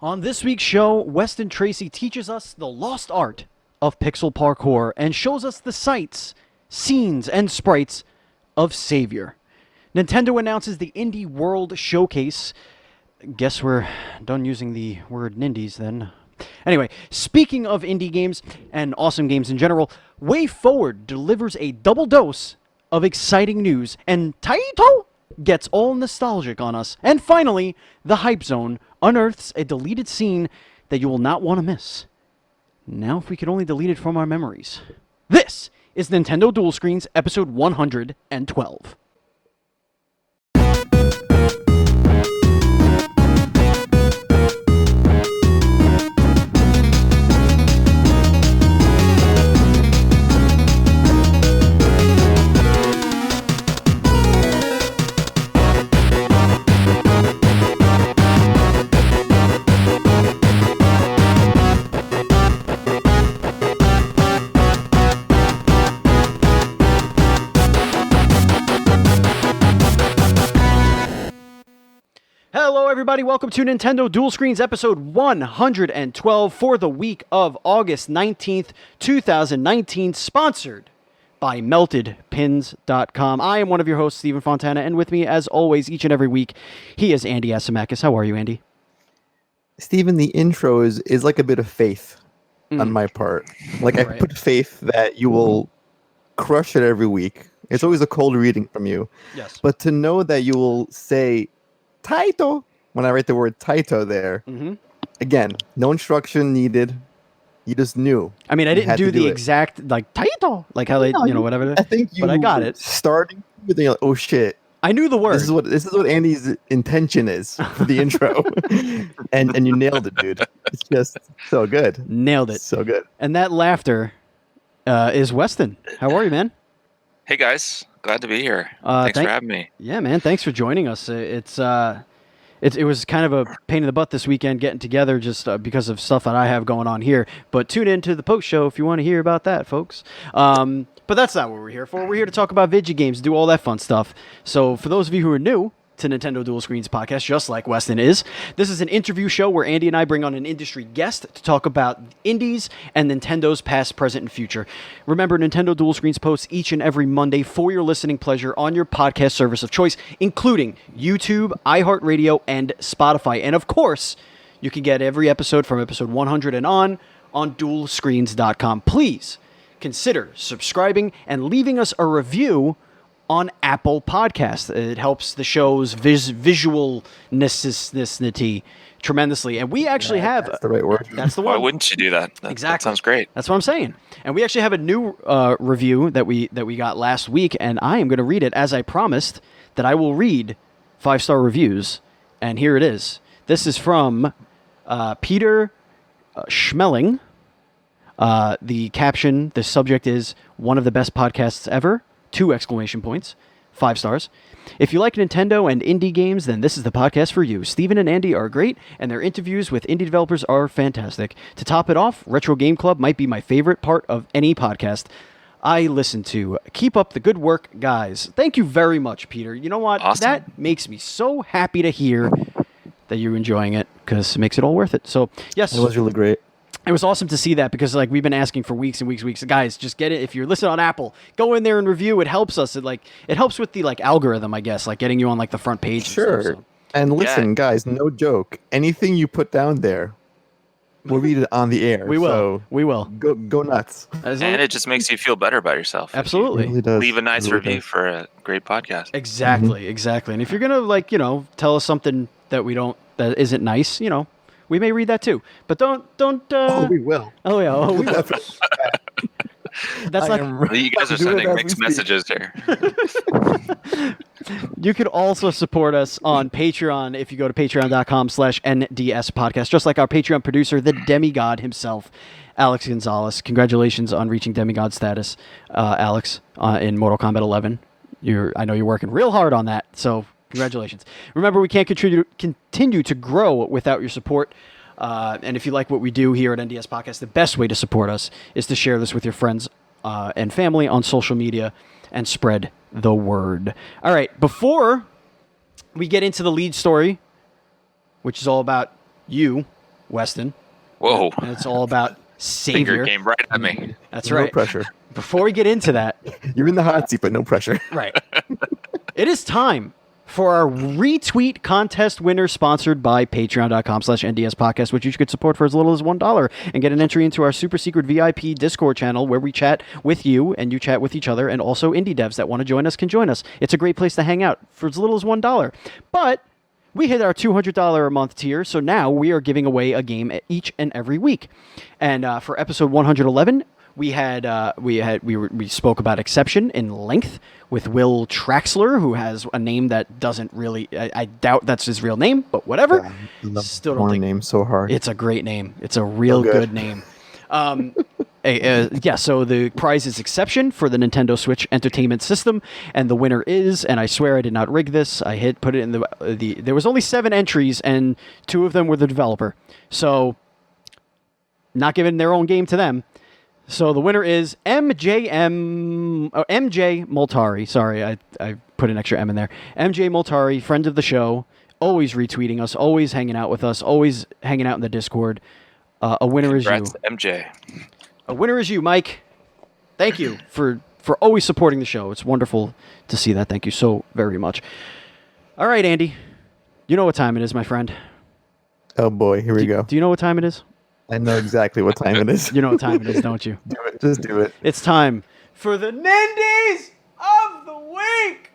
On this week's show, Weston Tracy teaches us the lost art of pixel parkour and shows us the sights, scenes, and sprites of Savior. Nintendo announces the Indie World Showcase. Guess we're done using the word Nindies then. Anyway, speaking of indie games and awesome games in general, WayForward delivers a double dose of exciting news, and Taito gets all nostalgic on us. And finally, the Hype Zone unearths a deleted scene that you will not want to miss. Now, if we could only delete it from our memories. This is Nintendo Dual Screens, episode 112. Hello, everybody. Welcome to Nintendo Dual Screens, episode 112 for the week of August 19th, 2019, sponsored by MeltedPins.com. I am one of your hosts, Stephen Fontana, and with me, as always, each and every week, he is Andy Asimakis. How are you, Andy? Stephen, the intro is like a bit of faith on my part. Like, I put faith that you will crush it every week. It's always a cold reading from you. Yes. But to know that you will say Taito when I write the word Taito there, again, no instruction needed. You just knew. I mean, I didn't do the exact, like, Taito, like how they, whatever. I think you but I got it. Starting with the, oh shit. I knew the word. This is what Andy's intention is for the intro. and you nailed it, dude. It's just so good. Nailed it. So good. And that laughter is Weston. How are you, man? Hey guys, glad to be here. Thanks for having me. Yeah, man, thanks for joining us. It was kind of a pain in the butt this weekend getting together just because of stuff that I have going on here. But tune in to the post show if you want to hear about that, folks. But that's not what we're here for. We're here to talk about video games, do all that fun stuff. So for those of you who are new to Nintendo Dual Screens podcast, just like Weston is, this is an interview show where Andy and I bring on an industry guest to talk about indies and Nintendo's past, present, and future. Remember, Nintendo Dual Screens posts each and every Monday for your listening pleasure on your podcast service of choice, including YouTube, iHeartRadio, and Spotify. And of course, you can get every episode from episode 100 and on dualscreens.com. Please consider subscribing and leaving us a review on Apple Podcasts. It helps the show's visualness tremendously. And we actually have... That's the right word. That's the one. Why wouldn't you do that? Exactly. That sounds great. That's what I'm saying. And we actually have a new review that we got last week, and I am going to read it as I promised that I will read 5-star reviews. And here it is. This is from Peter Schmeling. The caption, the subject is one of the best podcasts ever. 2 exclamation points, 5 stars. If you like Nintendo and indie games, then this is the podcast for you. Steven and Andy are great, and their interviews with indie developers are fantastic. To top it off, Retro Game Club might be my favorite part of any podcast I listen to. Keep up the good work, guys. Thank you very much, Peter. You know what? Awesome. That makes me so happy to hear that you're enjoying it, because it makes it all worth it. So, yes. It was really great. It was awesome to see that, because like we've been asking for weeks and weeks and weeks. Guys, just get it. If you're listening on Apple, go in there and review. It helps us. It helps with the algorithm, I guess, like getting you on the front page. Sure. And stuff, so. And listen, guys, no joke. Anything you put down there, we'll read it on the air. We will. So we will. Go nuts. And it just makes you feel better about yourself. Absolutely. It really does. Leave a nice It really review does. for a great podcast. Exactly. Exactly. And if you're gonna tell us something that that isn't nice, we may read that too. But don't. Oh, we will. Oh yeah. Oh, we will. That's not. You guys are sending mixed messages here. You could also support us on Patreon if you go to patreon.com/NDS podcast, just like our Patreon producer, the demigod himself, Alex Gonzalez. Congratulations on reaching demigod status, Alex, in Mortal Kombat 11. I know you're working real hard on that, so congratulations. Remember, we can't continue to grow without your support. And if you like what we do here at NDS Podcast, the best way to support us is to share this with your friends and family on social media and spread the word. All right, before we get into the lead story, which is all about you, Weston. Whoa. And it's all about Savior. Finger game right at me. That's right. No pressure. Before we get into that, You're in the hot seat, but no pressure. right. It is time for our retweet contest winner sponsored by patreon.com/NDS podcast, which you could support for as little as $1 and get an entry into our super secret VIP Discord channel where we chat with you and you chat with each other, and also indie devs that want to join us can join us. It's a great place to hang out for as little as $1. But we hit our $200 a month tier, so now we are giving away a game each and every week. And for episode 111, we spoke about Exception in length with Will Traxler, who has a name that doesn't really. I doubt that's his real name, but whatever. Yeah, I love Still don't think name so hard. It's a great name. It's a real good name. So the prize is Exception for the Nintendo Switch Entertainment System, and the winner is, and I swear I did not rig this, put it in the there was only 7 entries, and 2 of them were the developer, so not giving their own game to them. So the winner is MJ Moltari. Sorry, I put an extra M in there. MJ Moltari, friend of the show, always retweeting us, always hanging out with us, always hanging out in the Discord. A winner Congrats is you. MJ. A winner is you, Mike. Thank you for always supporting the show. It's wonderful to see that. Thank you so very much. All right, Andy. You know what time it is, my friend. Oh boy, here we go. Do you know what time it is? I know exactly what time it is. You know what time it is, don't you? Do it. Just do it. It's time for the Nindies of the Week.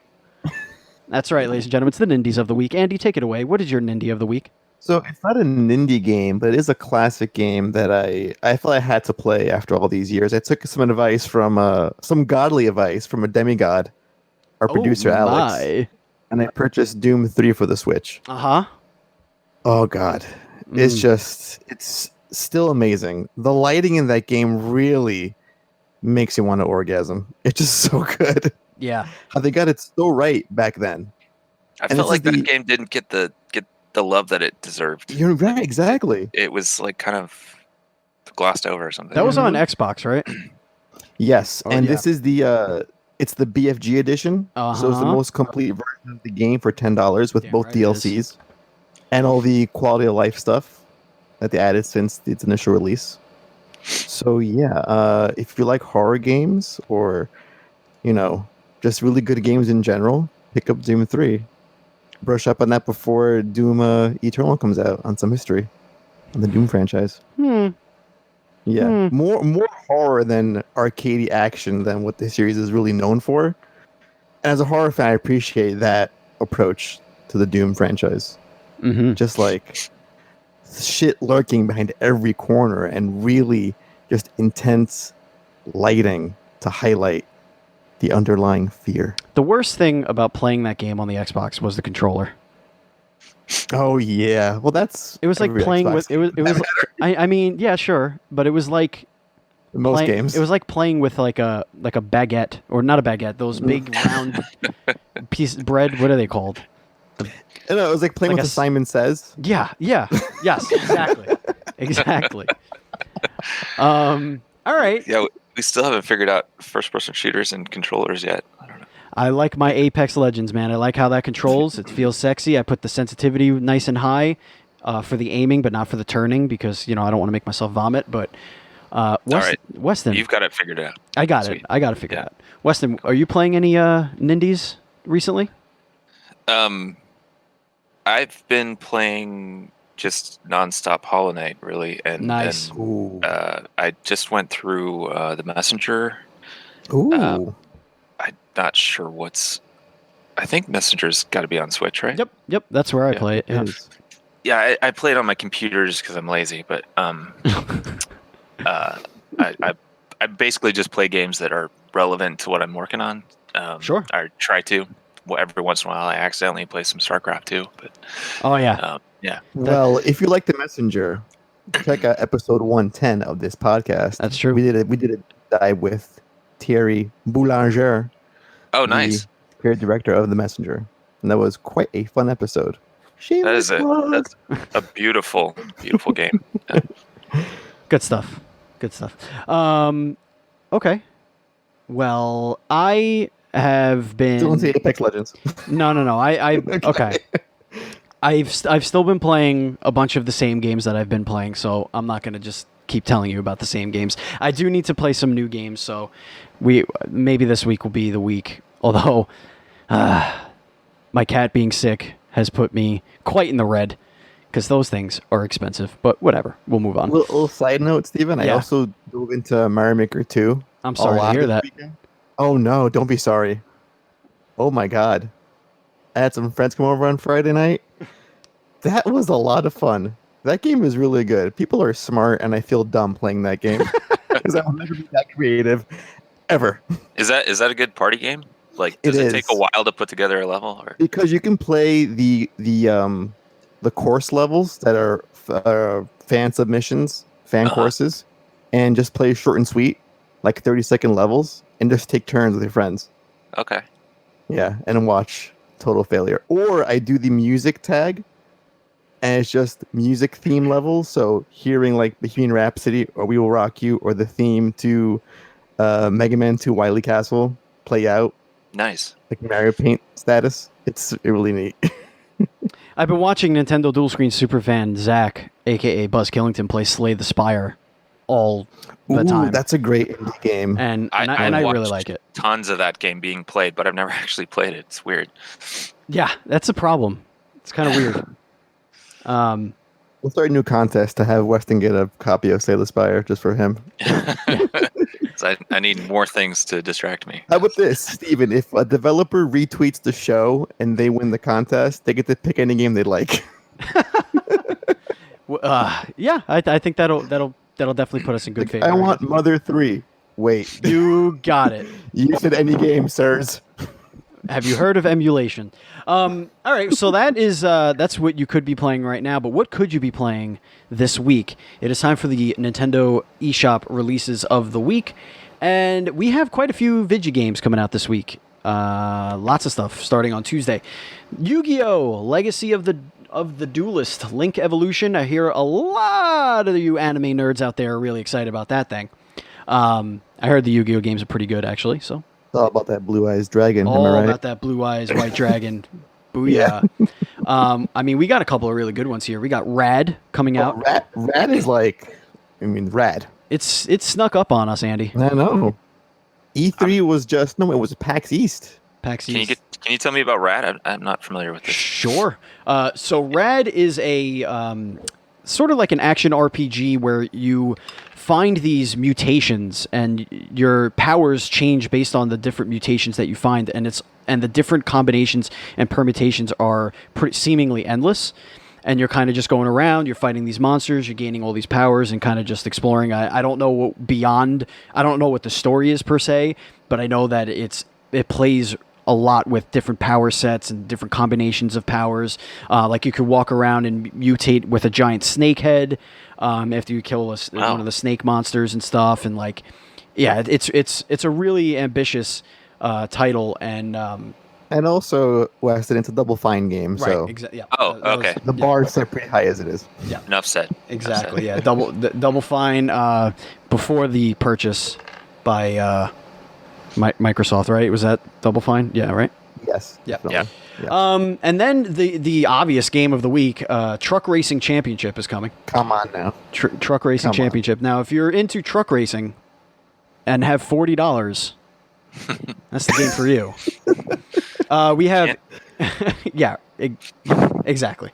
That's right, ladies and gentlemen. It's the Nindies of the Week. Andy, take it away. What is your Nindie of the Week? So it's not a Nindie game, but it is a classic game that I feel I had to play after all these years. I took some advice from some godly advice from a demigod, our producer Alex, and I purchased Doom 3 for the Switch. Oh God, it's still amazing. The lighting in that game really makes you want to orgasm. It's just so good. Yeah, how they got it so right back then. I felt like that game didn't get the love that it deserved. You're right, exactly. It was like kind of glossed over or something. That was on Xbox, right? Yes, this is it's the BFG edition, so it's the most complete version of the game for $10 with both DLCs and all the quality of life stuff that they added since its initial release. So yeah, if you like horror games or just really good games in general, pick up Doom 3. Brush up on that before Doom Eternal comes out on some history on the Doom franchise. Yeah, more horror than arcadey action than what the series is really known for. And as a horror fan, I appreciate that approach to the Doom franchise. Just like shit lurking behind every corner and really just intense lighting to highlight the underlying fear. The worst thing about playing that game on the Xbox was the controller. Oh yeah, well it was like playing Xbox. with it was. I mean, yeah, sure, but it was like most games. It was like playing with like a baguette, or not a baguette. Those big round piece of bread. What are they called? No, it was like playing with the Simon Says. Yeah, yes, exactly. All right. Yeah, we still haven't figured out first-person shooters and controllers yet. I don't know. I like my Apex Legends, man. I like how that controls. It feels sexy. I put the sensitivity nice and high for the aiming, but not for the turning, because I don't want to make myself vomit. But Weston, you've got it figured out. I got it. I got it figured out. Weston, are you playing any Nindies recently? I've been playing just nonstop Hollow Knight, really, and nice. And, I just went through the Messenger. Ooh. I'm not sure I think Messenger's got to be on Switch, right? Yep. That's where I play it. Yeah. Yeah, I play it on my computer just because I'm lazy, but I basically just play games that are relevant to what I'm working on. Sure. I try to. Well, every once in a while, I accidentally play some StarCraft too. But yeah. Well, if you like the Messenger, check out episode 110 of this podcast. That's true. We did a dive with Thierry Boulanger. Oh, nice. The creative director of the Messenger, and that was quite a fun episode. That's a beautiful, beautiful game. Yeah. Good stuff. Okay. Well, I have been. Don't say Apex Legends. No. I okay. I've still been playing a bunch of the same games that I've been playing, so I'm not going to just keep telling you about the same games. I do need to play some new games, so maybe this week will be the week. Although my cat being sick has put me quite in the red because those things are expensive. But whatever, we'll move on. Little side note, Steven, I also dove into Mario Maker 2. I'm sorry to hear that. Weekend. Oh no, don't be sorry. Oh my God. I had some friends come over on Friday night. That was a lot of fun. That game is really good. People are smart, and I feel dumb playing that game because I'll never be that creative ever. Is that a good party game? Like, does it take a while to put together a level? Or? Because you can play the course levels that are fan submissions, fan courses, and just play short and sweet, like 30-second levels, and just take turns with your friends. Okay. Yeah, and watch total failure. Or I do the music tag, and it's just music theme levels. So hearing like Bohemian Rhapsody or We Will Rock You or the theme to Mega Man 2 Wily Castle play out. Nice. Like Mario Paint status. It's really neat. I've been watching Nintendo Dual Screen superfan Zach, a.k.a. Buzz Killington, play Slay the Spire all the time. That's a great indie game. And I really like it. Tons of that game being played, but I've never actually played it. It's weird. Yeah, that's a problem. It's kind of weird. We'll start a new contest to have Weston get a copy of Slay the Spire just for him. So I need more things to distract me. How about this, Steven? If a developer retweets the show and they win the contest, they get to pick any game they like. Yeah, I think that'll definitely put us in good favor. I want Mother 3. Wait. You got it. You said any game, sirs. Have you heard of emulation? All right, so that's what you could be playing right now, but what could you be playing this week? It is time for the Nintendo eShop releases of the week, and we have quite a few video games coming out this week. Lots of stuff starting on Tuesday. Yu-Gi-Oh! Legacy of the Duelist, Link Evolution. I hear a lot of you anime nerds out there are really excited about that thing. I heard the Yu-Gi-Oh! Games are pretty good, actually, so... It's all about that blue-eyes dragon, all am I right? about that blue-eyes white dragon. Booyah. Yeah. I mean, we got a couple of really good ones here. We got Rad coming out. Rad is like, rad. It's snuck up on us, Andy. I know. E3 was just, no, it was PAX East. PAX East. Can you tell me about Rad? I'm not familiar with this. Sure. So Rad is a sort of like an action RPG where you find these mutations and your powers change based on the different mutations that you find, and the different combinations and permutations are seemingly endless. And you're kind of just going around, you're fighting these monsters, you're gaining all these powers and kind of just exploring. I don't know I don't know what the story is per se, but I know that it plays a lot with different power sets and different combinations of powers. Like you could walk around and mutate with a giant snake head after you kill one of the snake monsters and stuff. And like, yeah, it's a really ambitious title and also, Weston, it's a Double Fine game, right, so yeah. Oh, okay. The bar is set pretty high as it is. Yeah, enough said. Exactly. Yeah, Double Fine before the purchase by Microsoft, right? Was that Double Fine? Yeah, right. Yes. Yeah. Yeah. And then the obvious game of the week, Truck Racing Championship is coming. Come on now. Truck Racing Championship. Now, if you're into truck racing and have $40, that's the game for you. We have, yeah, exactly.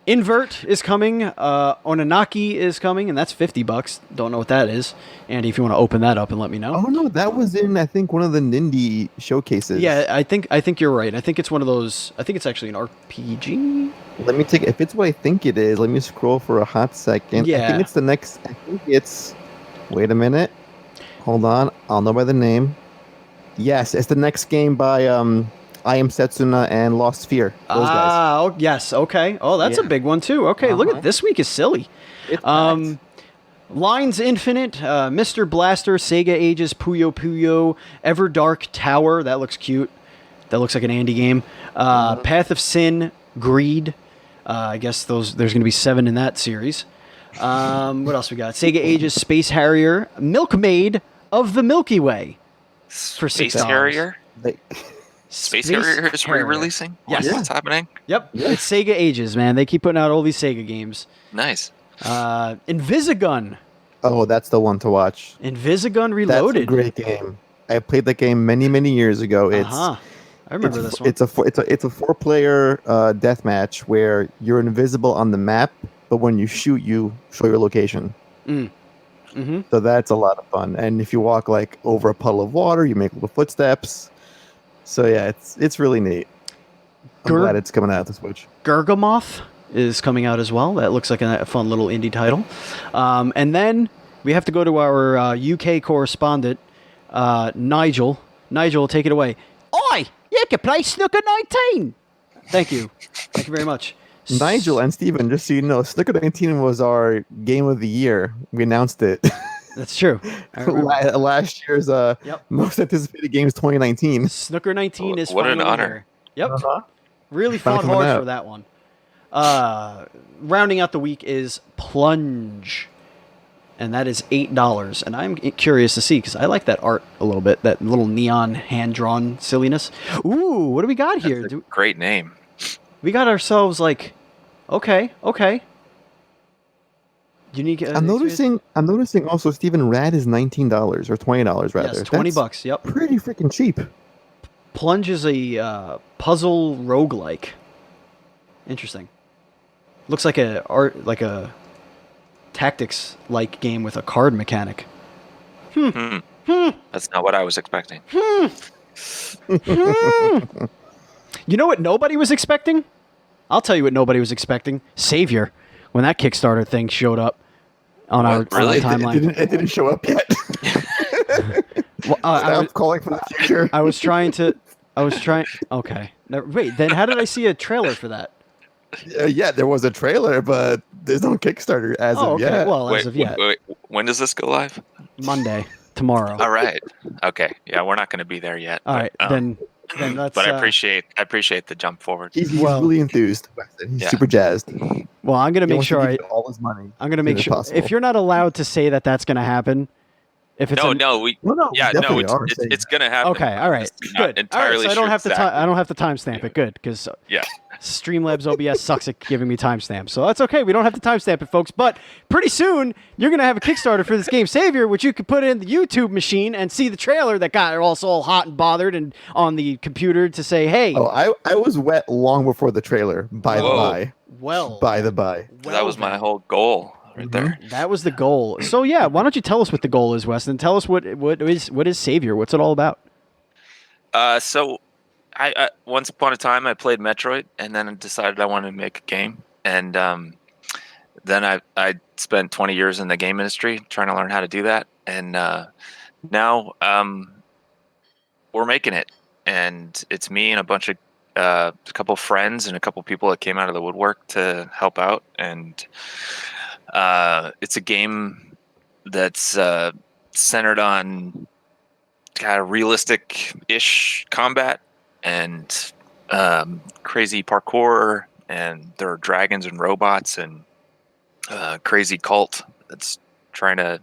Invert is coming. Onanaki is coming, and that's $50. Don't know what that is. Andy, if you want to open that up and let me know. Oh no, that was in I think one of the Nindy showcases. Yeah, I think you're right. I think it's one of those. I think it's actually an RPG. Let me take. If it's what I think it is, let me scroll for a hot second. Yeah. I think it's the next. I think it's. Wait a minute. Hold on. I'll know by the name. Yes, it's the next game by I Am Setsuna and Lost Sphere. Those guys. Oh, yes. Okay. Oh, that's a big one, too. Okay, look at this week is silly. Lines Infinite, Mr. Blaster, Sega Ages, Puyo Puyo, Everdark Tower. That looks cute. That looks like an Andy game. Path of Sin, Greed. I guess there's going to be 7 in that series. What else we got? Sega Ages, Space Harrier, Milkmaid of the Milky Way. For $6. Space Harrier? Space Harrier is re-releasing? Yes. What's happening? Yep. Yeah. It's Sega Ages, man. They keep putting out all these Sega games. Nice. Invisigun. Oh, that's the one to watch. Invisigun Reloaded. That's a great game. I played that game many, many years ago. I remember this one. It's a 4-player deathmatch where you're invisible on the map, but when you shoot, you show your location. So that's a lot of fun. And if you walk like over a puddle of water, you make little footsteps. So yeah, it's really neat. I'm glad it's coming out to Switch. Gargamoth is coming out as well. That looks like a fun little indie title. And then we have to go to our UK correspondent, Nigel. Nigel, take it away. Oi! You can play Snooker 19! Thank you. Thank you very much. Nigel and Steven, just so you know, Snooker 19 was our game of the year. We announced it. That's true. Last year's most anticipated games 2019. Snooker 19 is what finally an honor. here. Yep. Really fought hard for that one. Rounding out the week is Plunge. And that is $8. And I'm curious to see, because I like that art a little bit, that little neon hand-drawn silliness. Ooh, what do we got here? That's a great name. We got ourselves like, okay. Unique. I'm noticing also Steven Rad is $19 or $20 rather. Yes, $20. Yep. Pretty freaking cheap. Plunge is a puzzle roguelike. Interesting. Looks like a tactics like game with a card mechanic. That's not what I was expecting. You know what nobody was expecting? I'll tell you what nobody was expecting. Savior, when that Kickstarter thing showed up on our timeline. It didn't show up yet. Well, I was calling for the future. I was trying. Okay. Now, wait, then how did I see a trailer for that? Yeah, there was a trailer, but there's no Kickstarter as of yet. Well, as of yet. Wait, when does this go live? Monday, tomorrow. All right. Okay. Yeah, we're not going to be there yet. All right, then that's. But I appreciate the jump forward. He's really enthused. He's super jazzed. Well, I'm going to make sure all his money. I'm going to make sure if you're not allowed to say that that's going to happen. If it's it's going to happen. Okay, all right, good. Entirely so I don't have exactly. to. I don't have to timestamp it. Good, because Streamlabs OBS sucks at giving me timestamps, so that's okay. We don't have to timestamp it, folks. But pretty soon you're gonna have a Kickstarter for this game, Savior, which you could put in the YouTube machine and see the trailer that got us all hot and bothered, and on the computer to say, "Hey." Oh, I was wet long before the trailer. By the by. That was my whole goal. Right there. That was the goal. So yeah, why don't you tell us what the goal is, Weston? Tell us what is Savior? What's it all about? So I once upon a time I played Metroid, and then decided I wanted to make a game, and then I spent 20 years in the game industry trying to learn how to do that, and now we're making it, and it's me and a couple friends and a couple people that came out of the woodwork to help out, and it's a game that's centered on kind of realistic-ish combat and crazy parkour, and there are dragons and robots and crazy cult that's trying to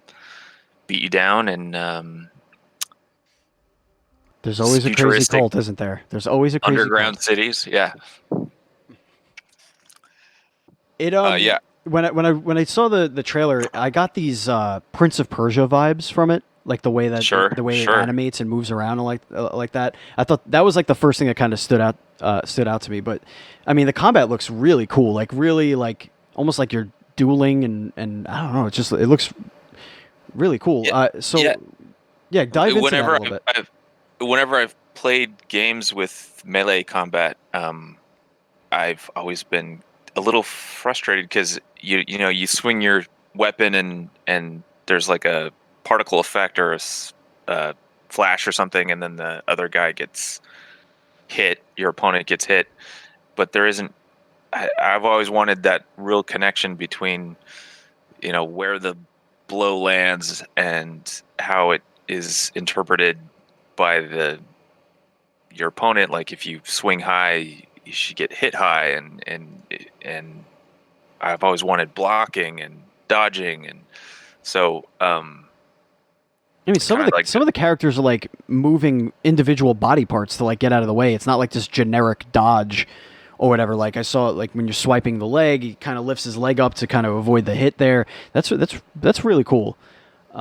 beat you down, and there's always a crazy cult, isn't there? There's always a crazy underground cult. cities, yeah. When I saw the trailer, I got these Prince of Persia vibes from it, like the way that it animates and moves around and like that. I thought that was like the first thing that kind of stood out to me. But I mean, the combat looks really cool, like really like almost like you're dueling and I don't know, it looks really cool. Dive into that a little bit. Whenever I've played games with melee combat, I've always been a little frustrated because you swing your weapon and there's like a particle effect or a flash or something, and then the other guy gets hit, your opponent gets hit, but there isn't. I've always wanted that real connection between where the blow lands and how it is interpreted by your opponent. Like if you swing high, you should get hit high, and I've always wanted blocking and dodging, and so I mean, some of the characters are like moving individual body parts to like get out of the way. It's not like this generic dodge or whatever. Like I saw, like when you're swiping the leg, he kind of lifts his leg up to kind of avoid the hit there. That's really cool.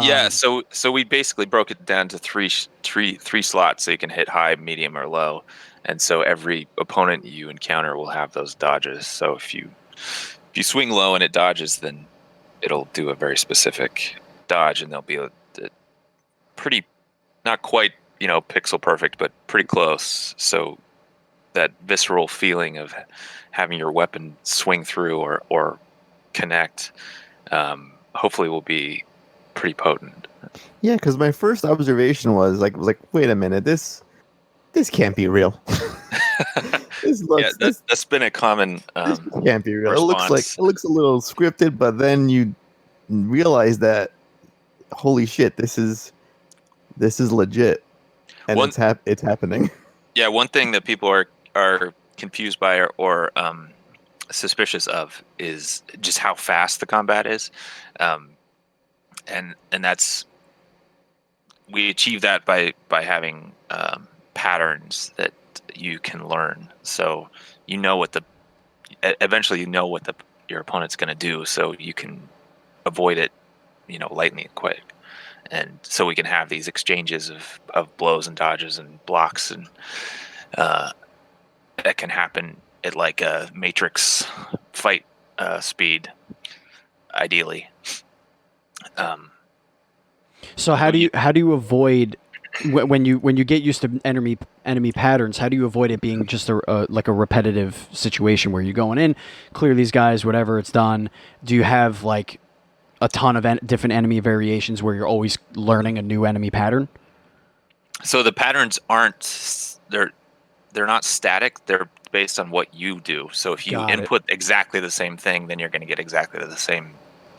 Yeah, so we basically broke it down to three slots, so you can hit high, medium, or low, and so every opponent you encounter will have those dodges. So if you swing low and it dodges, then it'll do a very specific dodge, and there'll be a pretty, not quite pixel perfect, but pretty close. So that visceral feeling of having your weapon swing through or connect, hopefully will be pretty potent. Yeah, because my first observation was like, wait a minute, this can't be real. That's been a common this can't be real. response. It looks a little scripted, but then you realize that, holy shit, this is legit, and it's happening. Yeah, one thing that people are confused by or suspicious of is just how fast the combat is. And that's, we achieve that by having patterns that you can learn. So eventually what your opponent's going to do, so you can avoid it, lightning and quick. And so we can have these exchanges of blows and dodges and blocks, and that can happen at like a Matrix fight speed, ideally. So how do you avoid when you get used to enemy patterns? How do you avoid it being just like a repetitive situation where you're going in, clear these guys, whatever, it's done? Do you have like a ton of different enemy variations where you're always learning a new enemy pattern? So the patterns they're not static. They're based on what you do. So if you input exactly the same thing, then you're going to get exactly the same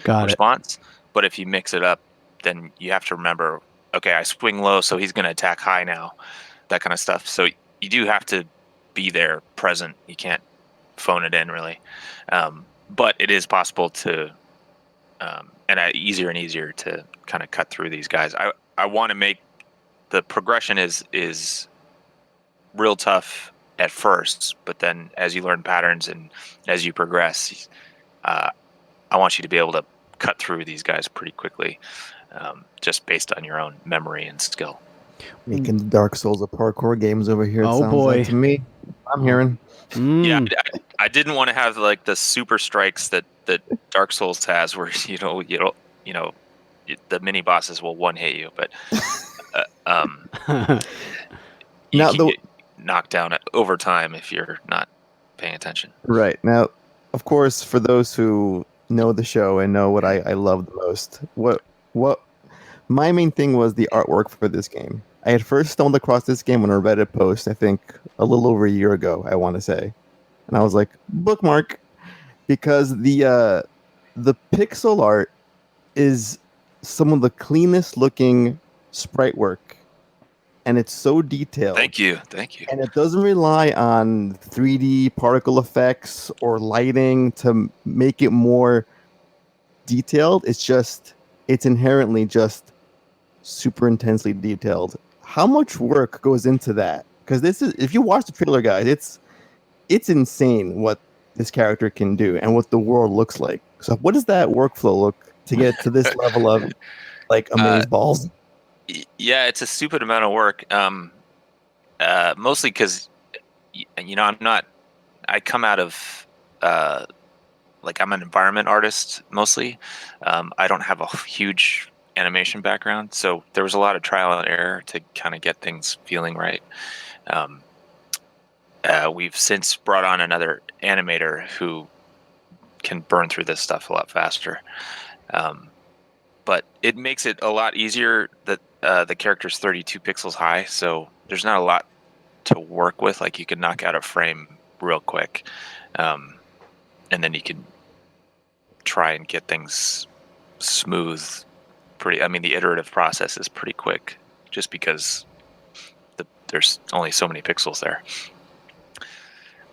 response. But if you mix it up, then you have to remember, okay, I swing low, so he's going to attack high now, that kind of stuff. So you do have to be there, present. You can't phone it in, really. But it is possible to, and easier and easier to kind of cut through these guys. I want to make the progression is real tough at first, but then as you learn patterns and as you progress, I want you to be able to cut through these guys pretty quickly, just based on your own memory and skill. Making the Dark Souls of parkour games over here. Oh boy, like to me, I'm hearing. Yeah, I didn't want to have like the super strikes that Dark Souls has, where the mini bosses will one hit you, but you can get knocked down over time if you're not paying attention. Right. Now, of course, for those who know the show and know what I love the most, what my main thing was the artwork for this game. I had first stumbled across this game on a Reddit post, I think a little over a year ago, I want to say. And I was like, bookmark, because the pixel art is some of the cleanest looking sprite work. And it's so detailed. Thank you. And it doesn't rely on 3D particle effects or lighting to make it more detailed. It's inherently just super intensely detailed. How much work goes into that? Because if you watch the trailer, guys, it's insane what this character can do and what the world looks like. So what does that workflow look to get to this level of like amazeballs? Yeah, it's a stupid amount of work. Mostly because, I come out of, I'm an environment artist mostly. I don't have a huge animation background, so there was a lot of trial and error to kind of get things feeling right. We've since brought on another animator who can burn through this stuff a lot faster. But it makes it a lot easier that the character's 32 pixels high, so there's not a lot to work with. Like, you can knock out a frame real quick, and then you can try and get things smooth. The iterative process is pretty quick, just because there's only so many pixels there.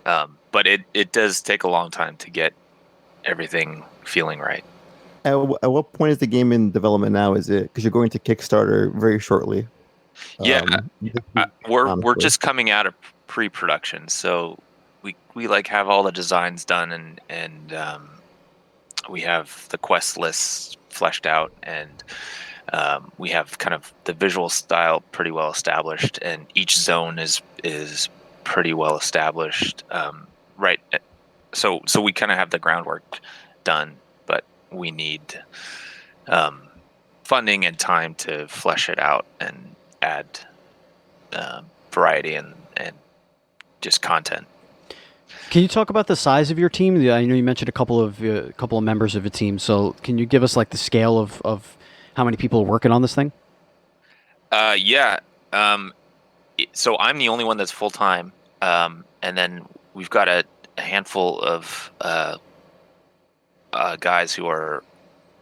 But it does take a long time to get everything feeling right. at what point is the game in development now? Is it because you're going to Kickstarter very shortly? Yeah, we're honestly. just coming out of pre-production, so we like have all the designs done and we have the quest lists fleshed out, and we have kind of the visual style pretty well established, and each zone is pretty well established. Right, so we kind of have the groundwork done, but we need funding and time to flesh it out and add variety and just content. Can you talk about the size of your team? I know you mentioned a couple of members of a team. So can you give us like the scale of how many people are working on this thing? Yeah. So I'm the only one that's full time, and then we've got a handful of guys who are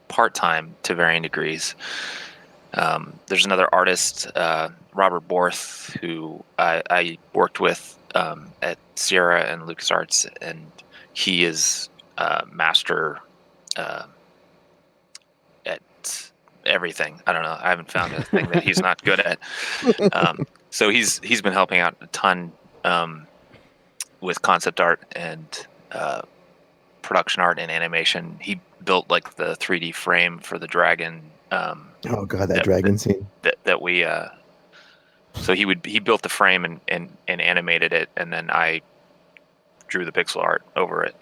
part time to varying degrees. There's another artist, Robert Borth, who I worked with at Sierra and LucasArts, and he is master at everything. I don't know. I haven't found a thing that he's not good at. So he's been helping out a ton with concept art and production art and animation. He built like the 3D frame for the dragon. Oh god, that dragon scene. That we so he built the frame and animated it, and then I drew the pixel art over it.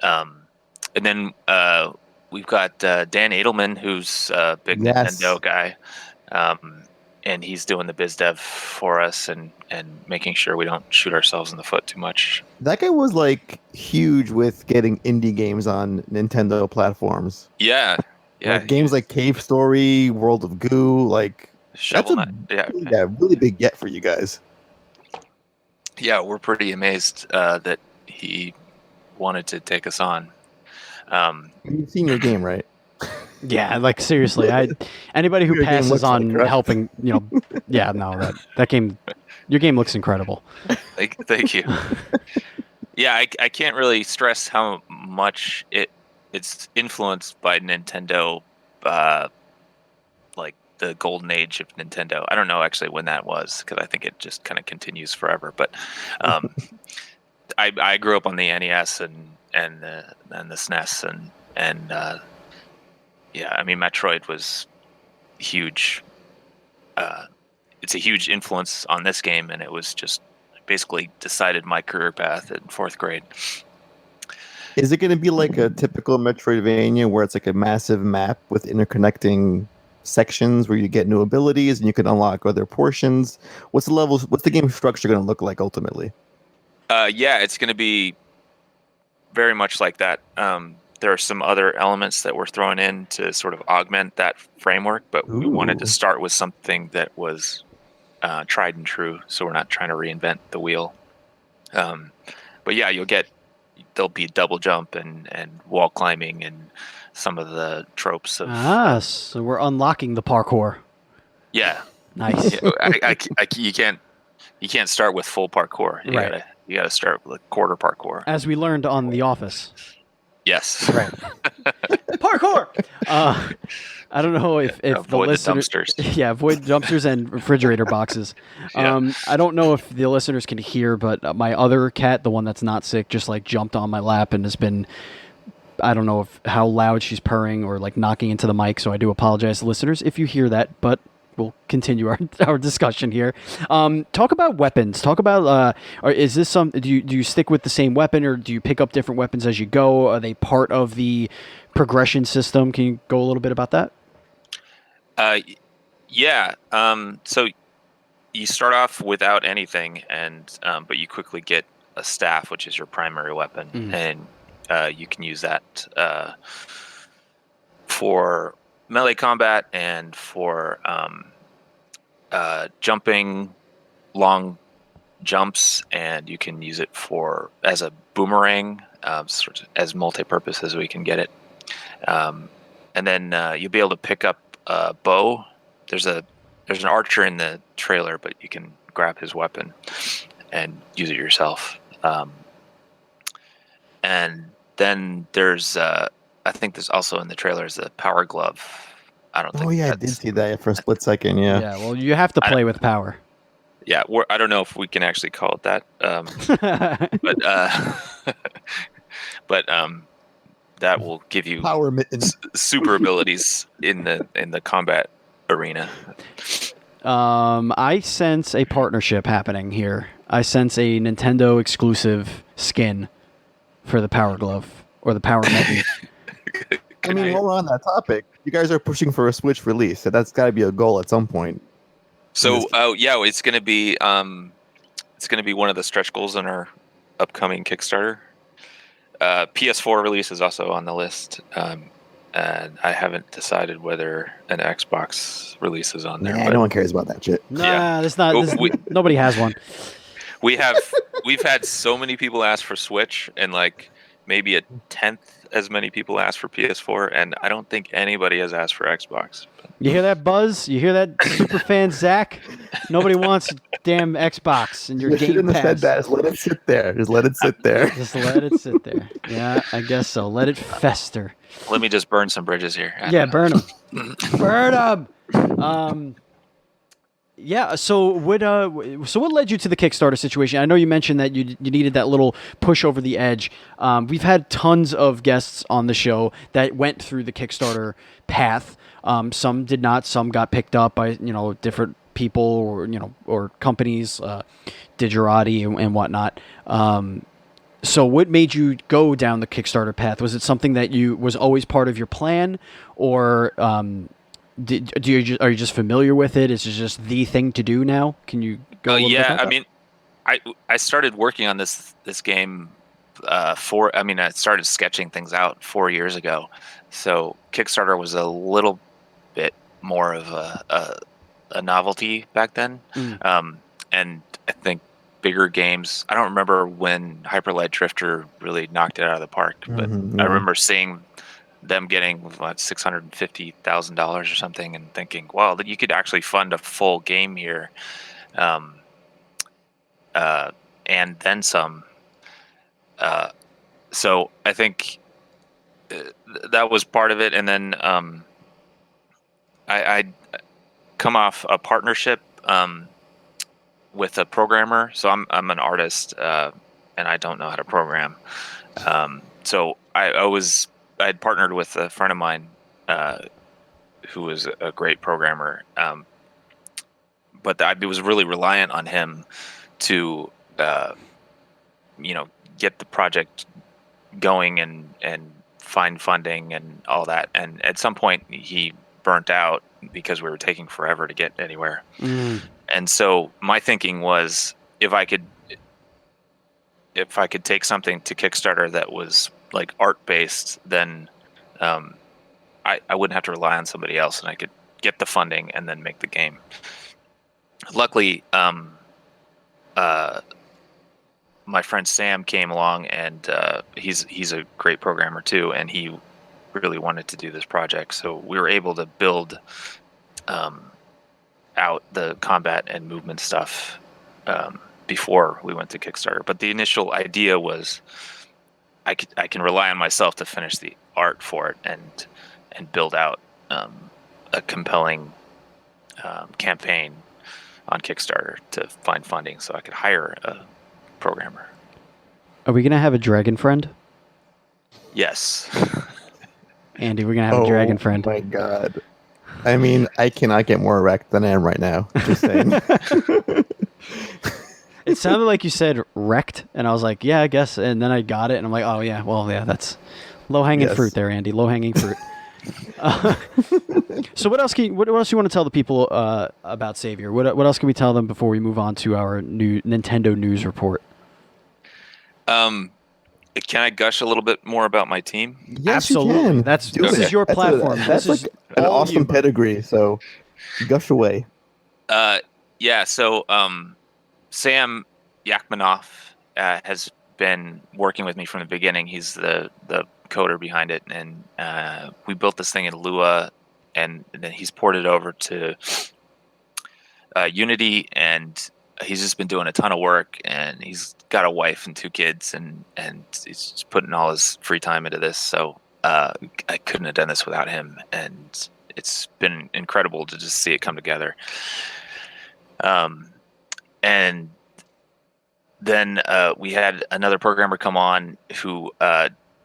And then we've got Dan Edelman, who's a big Nintendo guy, and he's doing the biz dev for us and making sure we don't shoot ourselves in the foot too much. That guy was like huge with getting indie games on Nintendo platforms. Yeah. Like games like Cave Story, World of Goo, like Shovel that's a really big get for you guys. Yeah, we're pretty amazed that he wanted to take us on. You've seen your game, right? Yeah, like seriously, anybody who passes on helping, yeah, no, that game, your game looks incredible. Thank you. Yeah, I can't really stress how much it's influenced by Nintendo, like the golden age of Nintendo. I don't know actually when that was, because I think it just kind of continues forever. But I grew up on the NES and the SNES and yeah, I mean Metroid was huge. It's a huge influence on this game, and it was just basically decided my career path in 4th grade. Is it going to be like a typical Metroidvania where it's like a massive map with interconnecting sections where you get new abilities and you can unlock other portions? What's the game structure going to look like ultimately? Yeah, it's going to be very much like that. There are some other elements that we're throwing in to sort of augment that framework, but we wanted to start with something that was tried and true, so we're not trying to reinvent the wheel. But yeah, there'll be double jump and wall climbing and some of the tropes of so we're unlocking the parkour. Yeah. Nice. You can't start with full parkour. You gotta start with quarter parkour. As we learned on The Office. Yes. Right. Parkour. I don't know if avoid the dumpsters. Yeah, avoid dumpsters and refrigerator boxes. Yeah. I don't know if the listeners can hear, but my other cat, the one that's not sick, just like jumped on my lap and has been. I don't know how loud she's purring or like knocking into the mic, so I do apologize to listeners if you hear that, but we'll continue our discussion here. Talk about weapons. Talk about or is this do you stick with the same weapon, or do you pick up different weapons as you go? Are they part of the progression system? Can you go a little bit about that? Yeah. So you start off without anything, and but you quickly get a staff, which is your primary weapon, and you can use that for melee combat and for jumping long jumps, and you can use it as a boomerang, sort of as multi-purpose as we can get it. And then you'll be able to pick up a bow. There's an archer in the trailer, but you can grab his weapon and use it yourself. And then there's a I think there's also in the trailers the Power Glove. I don't think. Oh yeah, I did see that for a split second. Yeah. Yeah. Well, you have to play with power. Yeah, I don't know if we can actually call it that, but that will give you Power mittens. super abilities in the combat arena. I sense a partnership happening here. I sense a Nintendo exclusive skin for the Power Glove or the Power Mitten. I mean, while we're on that topic, you guys are pushing for a Switch release, so that's got to be a goal at some point. So, it's going to be one of the stretch goals in our upcoming Kickstarter. PS4 release is also on the list, and I haven't decided whether an Xbox release is on there. Yeah, no one cares about that shit. Nah, nobody has one. We've had so many people ask for Switch, and like maybe a tenth as many people ask for PS4, and I don't think anybody has asked for Xbox. You hear that, Buzz? You hear that, super fan Zach? Nobody wants damn Xbox in your Game Pass. You shouldn't have said that. Just let it sit there. Just let it sit there. Just let it sit there. Yeah, I guess so. Let it fester. Let me just burn some bridges here. Yeah, burn them. Burn them. Yeah. So what led you to the Kickstarter situation? I know you mentioned that you needed that little push over the edge. We've had tons of guests on the show that went through the Kickstarter path. Some did not. Some got picked up by different people or companies, Digerati and whatnot. So what made you go down the Kickstarter path? Was it something that was always part of your plan, or are you just familiar with it? Is it just the thing to do now? Can you go? I mean, I started working on this game I started sketching things out 4 years ago. So Kickstarter was a little bit more of a novelty back then. And I think bigger games, I don't remember when Hyper Light Drifter really knocked it out of the park, but I remember seeing them getting $650,000 or something and thinking, wow, that you could actually fund a full game here. And then some. So I think that was part of it. And then I come off a partnership with a programmer. So I'm an artist and I don't know how to program. So I'd partnered with a friend of mine who was a great programmer, but I was really reliant on him to, get the project going and find funding and all that. And at some point, he burnt out because we were taking forever to get anywhere. And so my thinking was, if I could take something to Kickstarter that was like art based, then I wouldn't have to rely on somebody else, and I could get the funding and then make the game. Luckily, my friend Sam came along, and he's a great programmer too, and he really wanted to do this project. So we were able to build out the combat and movement stuff before we went to Kickstarter. But the initial idea was I can rely on myself to finish the art for it and build out a compelling campaign on Kickstarter to find funding so I could hire a programmer. Are we going to have a dragon friend? Yes. Andy, we're going to have a dragon friend. Oh my God. I mean, I cannot get more wrecked than I am right now. Just saying. It sounded like you said wrecked, and I was like, yeah, I guess. And then I got it, and I'm like, oh, yeah, well, yeah, that's low-hanging fruit there, Andy. Low-hanging fruit. So what else you want to tell the people about Savior? What else can we tell them before we move on to our new Nintendo news report? Can I gush a little bit more about my team? Yes, absolutely. You can. This is your platform. That's like an awesome pedigree. So gush away. Yeah. So Sam Yakmanoff has been working with me from the beginning. He's the coder behind it, and we built this thing in Lua, and then he's ported over to Unity, and he's just been doing a ton of work, and he's got a wife and 2 kids, and he's just putting all his free time into this. So I couldn't have done this without him, and it's been incredible to just see it come together. And then we had another programmer come on who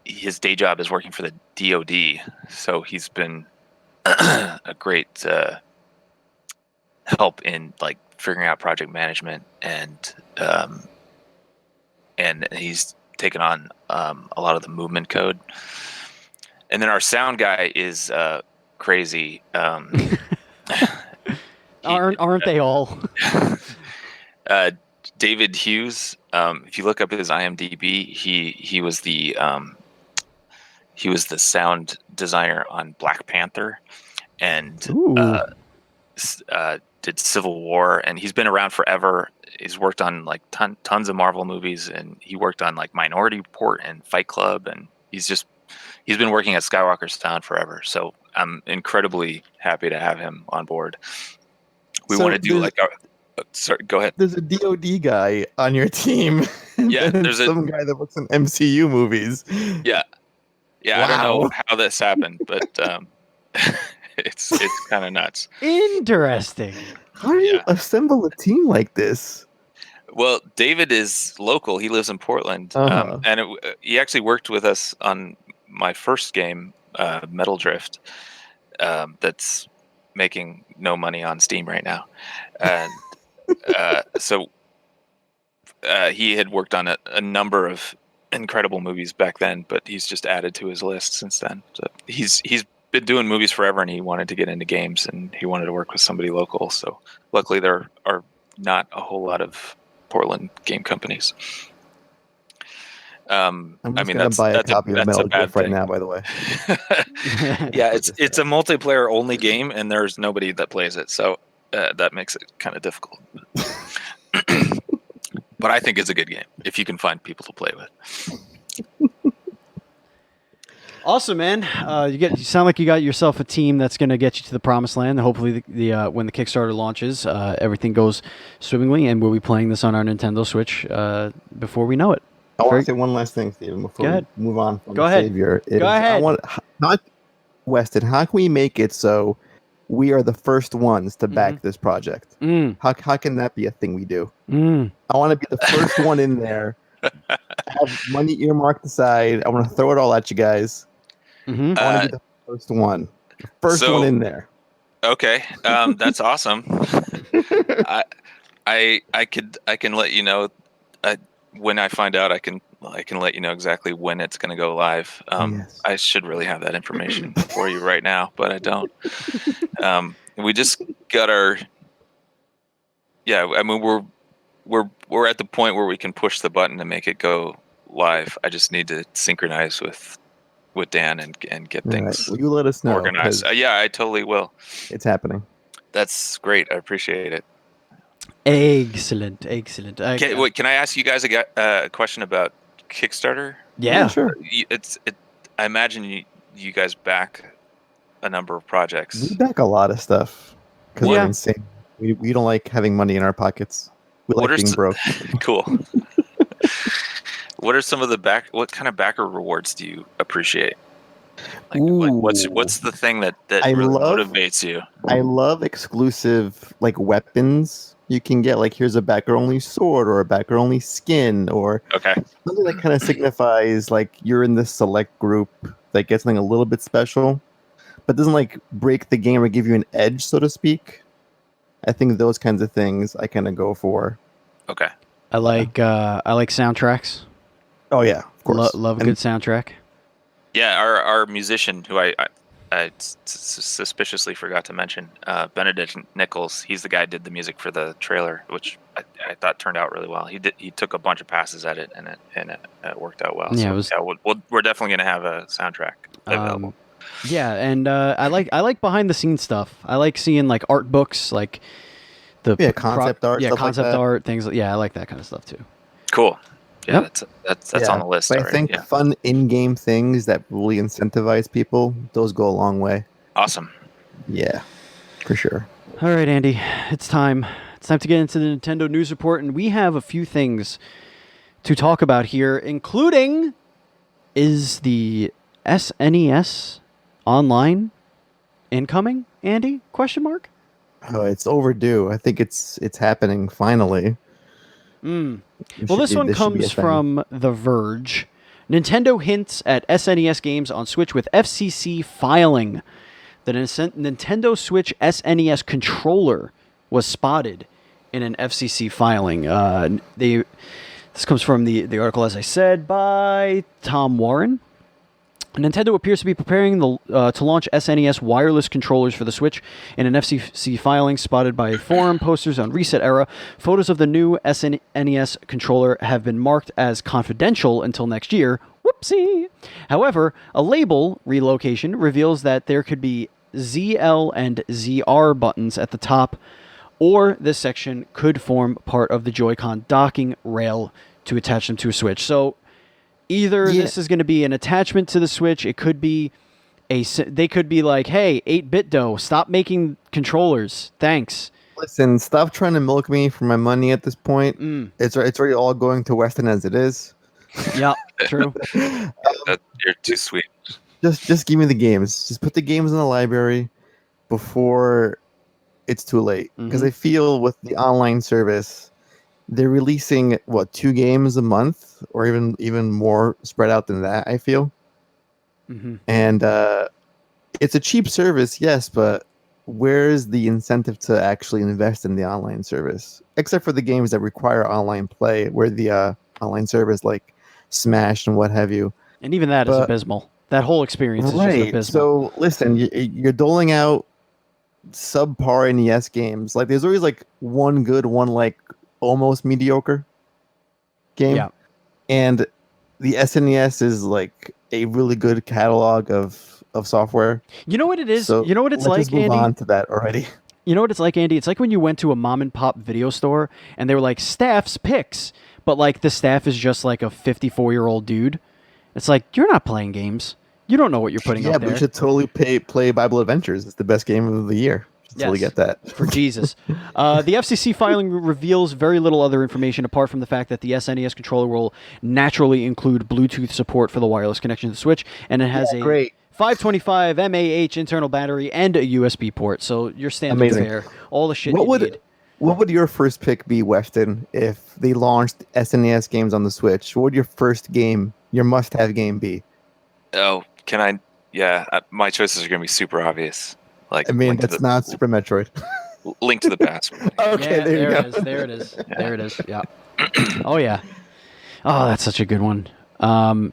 his day job is working for the DoD, so he's been a great help in like figuring out project management, and he's taken on a lot of the movement code. And then our sound guy is crazy. Aren't they all? David Hughes. If you look up his IMDb, he was the sound designer on Black Panther, and did Civil War, and he's been around forever. He's worked on like tons of Marvel movies, and he worked on like Minority Report and Fight Club, and he's been working at Skywalker Sound forever. So I'm incredibly happy to have him on board. We want to do like our. Sorry, go ahead. There's a DoD guy on your team. Yeah, there's some guy that works in MCU movies. Yeah. Wow. I don't know how this happened, but it's kind of nuts. Interesting. How do you assemble a team like this? Well, David is local. He lives in Portland, and he actually worked with us on my first game, Metal Drift. That's making no money on Steam right now, and so he had worked on a number of incredible movies back then, but he's just added to his list since then. So he's been doing movies forever, and he wanted to get into games, and he wanted to work with somebody local. So luckily, there are not a whole lot of Portland game companies. I'm just gonna buy a copy of Metal Drift right now, by the way. Yeah, it's a multiplayer only game, and there's nobody that plays it, so that makes it kind of difficult. But I think it's a good game if you can find people to play with. Awesome, man. You sound like you got yourself a team that's going to get you to the promised land. Hopefully, when the Kickstarter launches, everything goes swimmingly, and we'll be playing this on our Nintendo Switch before we know it. I want to say one last thing, Steven, before we move on from the Savior. Go ahead. Weston, how can we make it so we are the first ones to back this project? How can that be a thing we do? I want to be the first one in there. Have money earmarked aside. I want to throw it all at you guys. I want to be the first one. The first one in there. Okay. That's awesome. I can let you know when I find out. I can let you know exactly when it's going to go live. Yes. I should really have that information for you right now, but I don't. We just got our. Yeah, I mean we're at the point where we can push the button to make it go live. I just need to synchronize with Dan and get things. Will you let us know? Organized. Yeah, I totally will. It's happening. That's great. I appreciate it. Excellent. Can I ask you guys a question about Kickstarter? Yeah, sure. I imagine you guys back a number of projects. We back a lot of stuff because we're insane. We don't like having money in our pockets. We like being broke. Cool. What are some of what kind of backer rewards do you appreciate? Like, what's the thing that really motivates you? I love exclusive like weapons you can get. Like here's a backer only sword or a backer only skin or something that kind of signifies like you're in this select group that gets something a little bit special, but doesn't like break the game or give you an edge, so to speak. I think those kinds of things I kind of go for. Okay. I like soundtracks. Oh yeah, of course. Love a good soundtrack. Yeah, our musician who I suspiciously forgot to mention, Benedict Nichols. He's the guy who did the music for the trailer, which I thought turned out really well. He took a bunch of passes at it, and it worked out well. Yeah, so, we're definitely going to have a soundtrack available. Yeah, and I like behind the scenes stuff. I like seeing like art books, like the concept art. Yeah, concept art things. Yeah, I like that kind of stuff too. Cool. Yeah, that's on the list. But I think fun in-game things that really incentivize people, those go a long way. Awesome. Yeah, for sure. All right, Andy, it's time. It's time to get into the Nintendo news report, and we have a few things to talk about here, including is the SNES Online incoming, Andy? Question mark? Oh, it's overdue. I think it's happening finally. Well, this one comes from The Verge. Nintendo hints at SNES games on Switch with FCC filing. The Nintendo Switch SNES controller was spotted in an FCC filing. This comes from the article, as I said, by Tom Warren. Nintendo appears to be preparing to launch SNES wireless controllers for the Switch in an FCC filing spotted by forum posters on Reset Era. Photos of the new SNES controller have been marked as confidential until next year. Whoopsie! However, a label relocation reveals that there could be ZL and ZR buttons at the top, or this section could form part of the Joy-Con docking rail to attach them to a Switch. So either this is going to be an attachment to the Switch, it could be they could be like, hey, 8-bit dough, stop making controllers. Thanks. Listen, stop trying to milk me for my money at this point. It's already all going to Weston as it is. Yeah, true. You're too sweet. Just give me the games. Just put the games in the library before it's too late. Because I feel with the online service, they're releasing 2 games a month, or even more spread out than that, I feel. And it's a cheap service, yes, but where's the incentive to actually invest in the online service? Except for the games that require online play, where the online service like Smash and what have you. And even that is abysmal. That whole experience is just abysmal. So listen, you're doling out subpar NES games. Like there's always like one good, one like almost mediocre game. Yeah. And the SNES is like a really good catalog of software. You know what it is? So you know what it's like, just move Andy? On to that already. You know what it's like, Andy? It's like when you went to a mom and pop video store and they were like, staff's picks. But like the staff is just like a 54-year-old dude. It's like, you're not playing games. You don't know what you're putting up there. Yeah, but you should totally play Bible Adventures. It's the best game of the year. Totally get that. For Jesus. The FCC filing reveals very little other information apart from the fact that the SNES controller will naturally include Bluetooth support for the wireless connection to the Switch, and it has a 525 mAh internal battery and a USB port. So your standard fare, all the shit you need. What would your first pick be, Weston, if they launched SNES games on the Switch? What would your first game, your must-have game be? Oh, can I? Yeah, my choices are going to be super obvious. Like, I mean, that's not Super Metroid. Link to the Past. Okay, yeah, there it is. There it is. Yeah. There it is. Yeah. Oh yeah. Oh, that's such a good one. I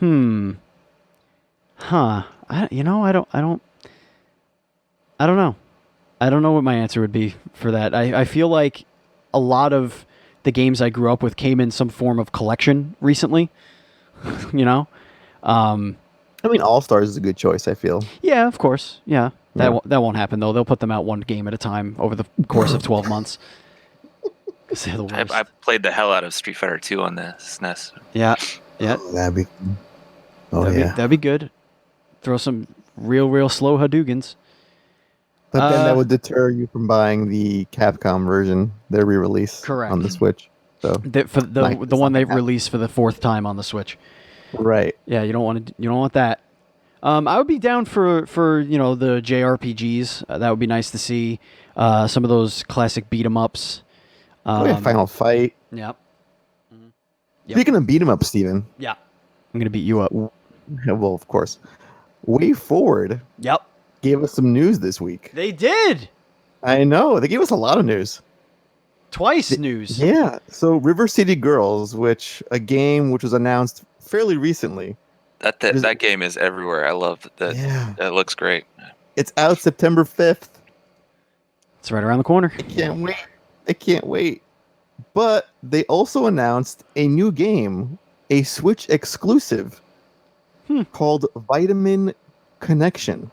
don't know. I don't know what my answer would be for that. I feel like a lot of the games I grew up with came in some form of collection recently. You know? I mean, All-Stars is a good choice, I feel. Yeah, of course. Yeah. That won't happen, though. They'll put them out one game at a time over the course of 12 months. They're the worst. I played the hell out of Street Fighter 2 on the SNES. Yeah. Yeah. That'd be good. Throw some real slow Hadoukens. But then that would deter you from buying the Capcom version, their re-release on the Switch. So for the one they've released for the 4th time on the Switch. Right. Yeah, you don't want that. I would be down for the JRPGs. That would be nice to see. Some of those classic beat 'em ups. Final Fight. Yep. Speaking of beat 'em up, Steven. Yeah. I'm gonna beat you up. Well, of course. WayForward. Yep. Gave us some news this week. They did. I know. They gave us a lot of news. Twice news. Yeah. So River City Girls, a game which was announced fairly recently. That game is everywhere. I love that. Yeah. That looks great. It's out September 5th. It's right around the corner. I can't wait. But they also announced a new game, a Switch exclusive, called Vitamin Connection,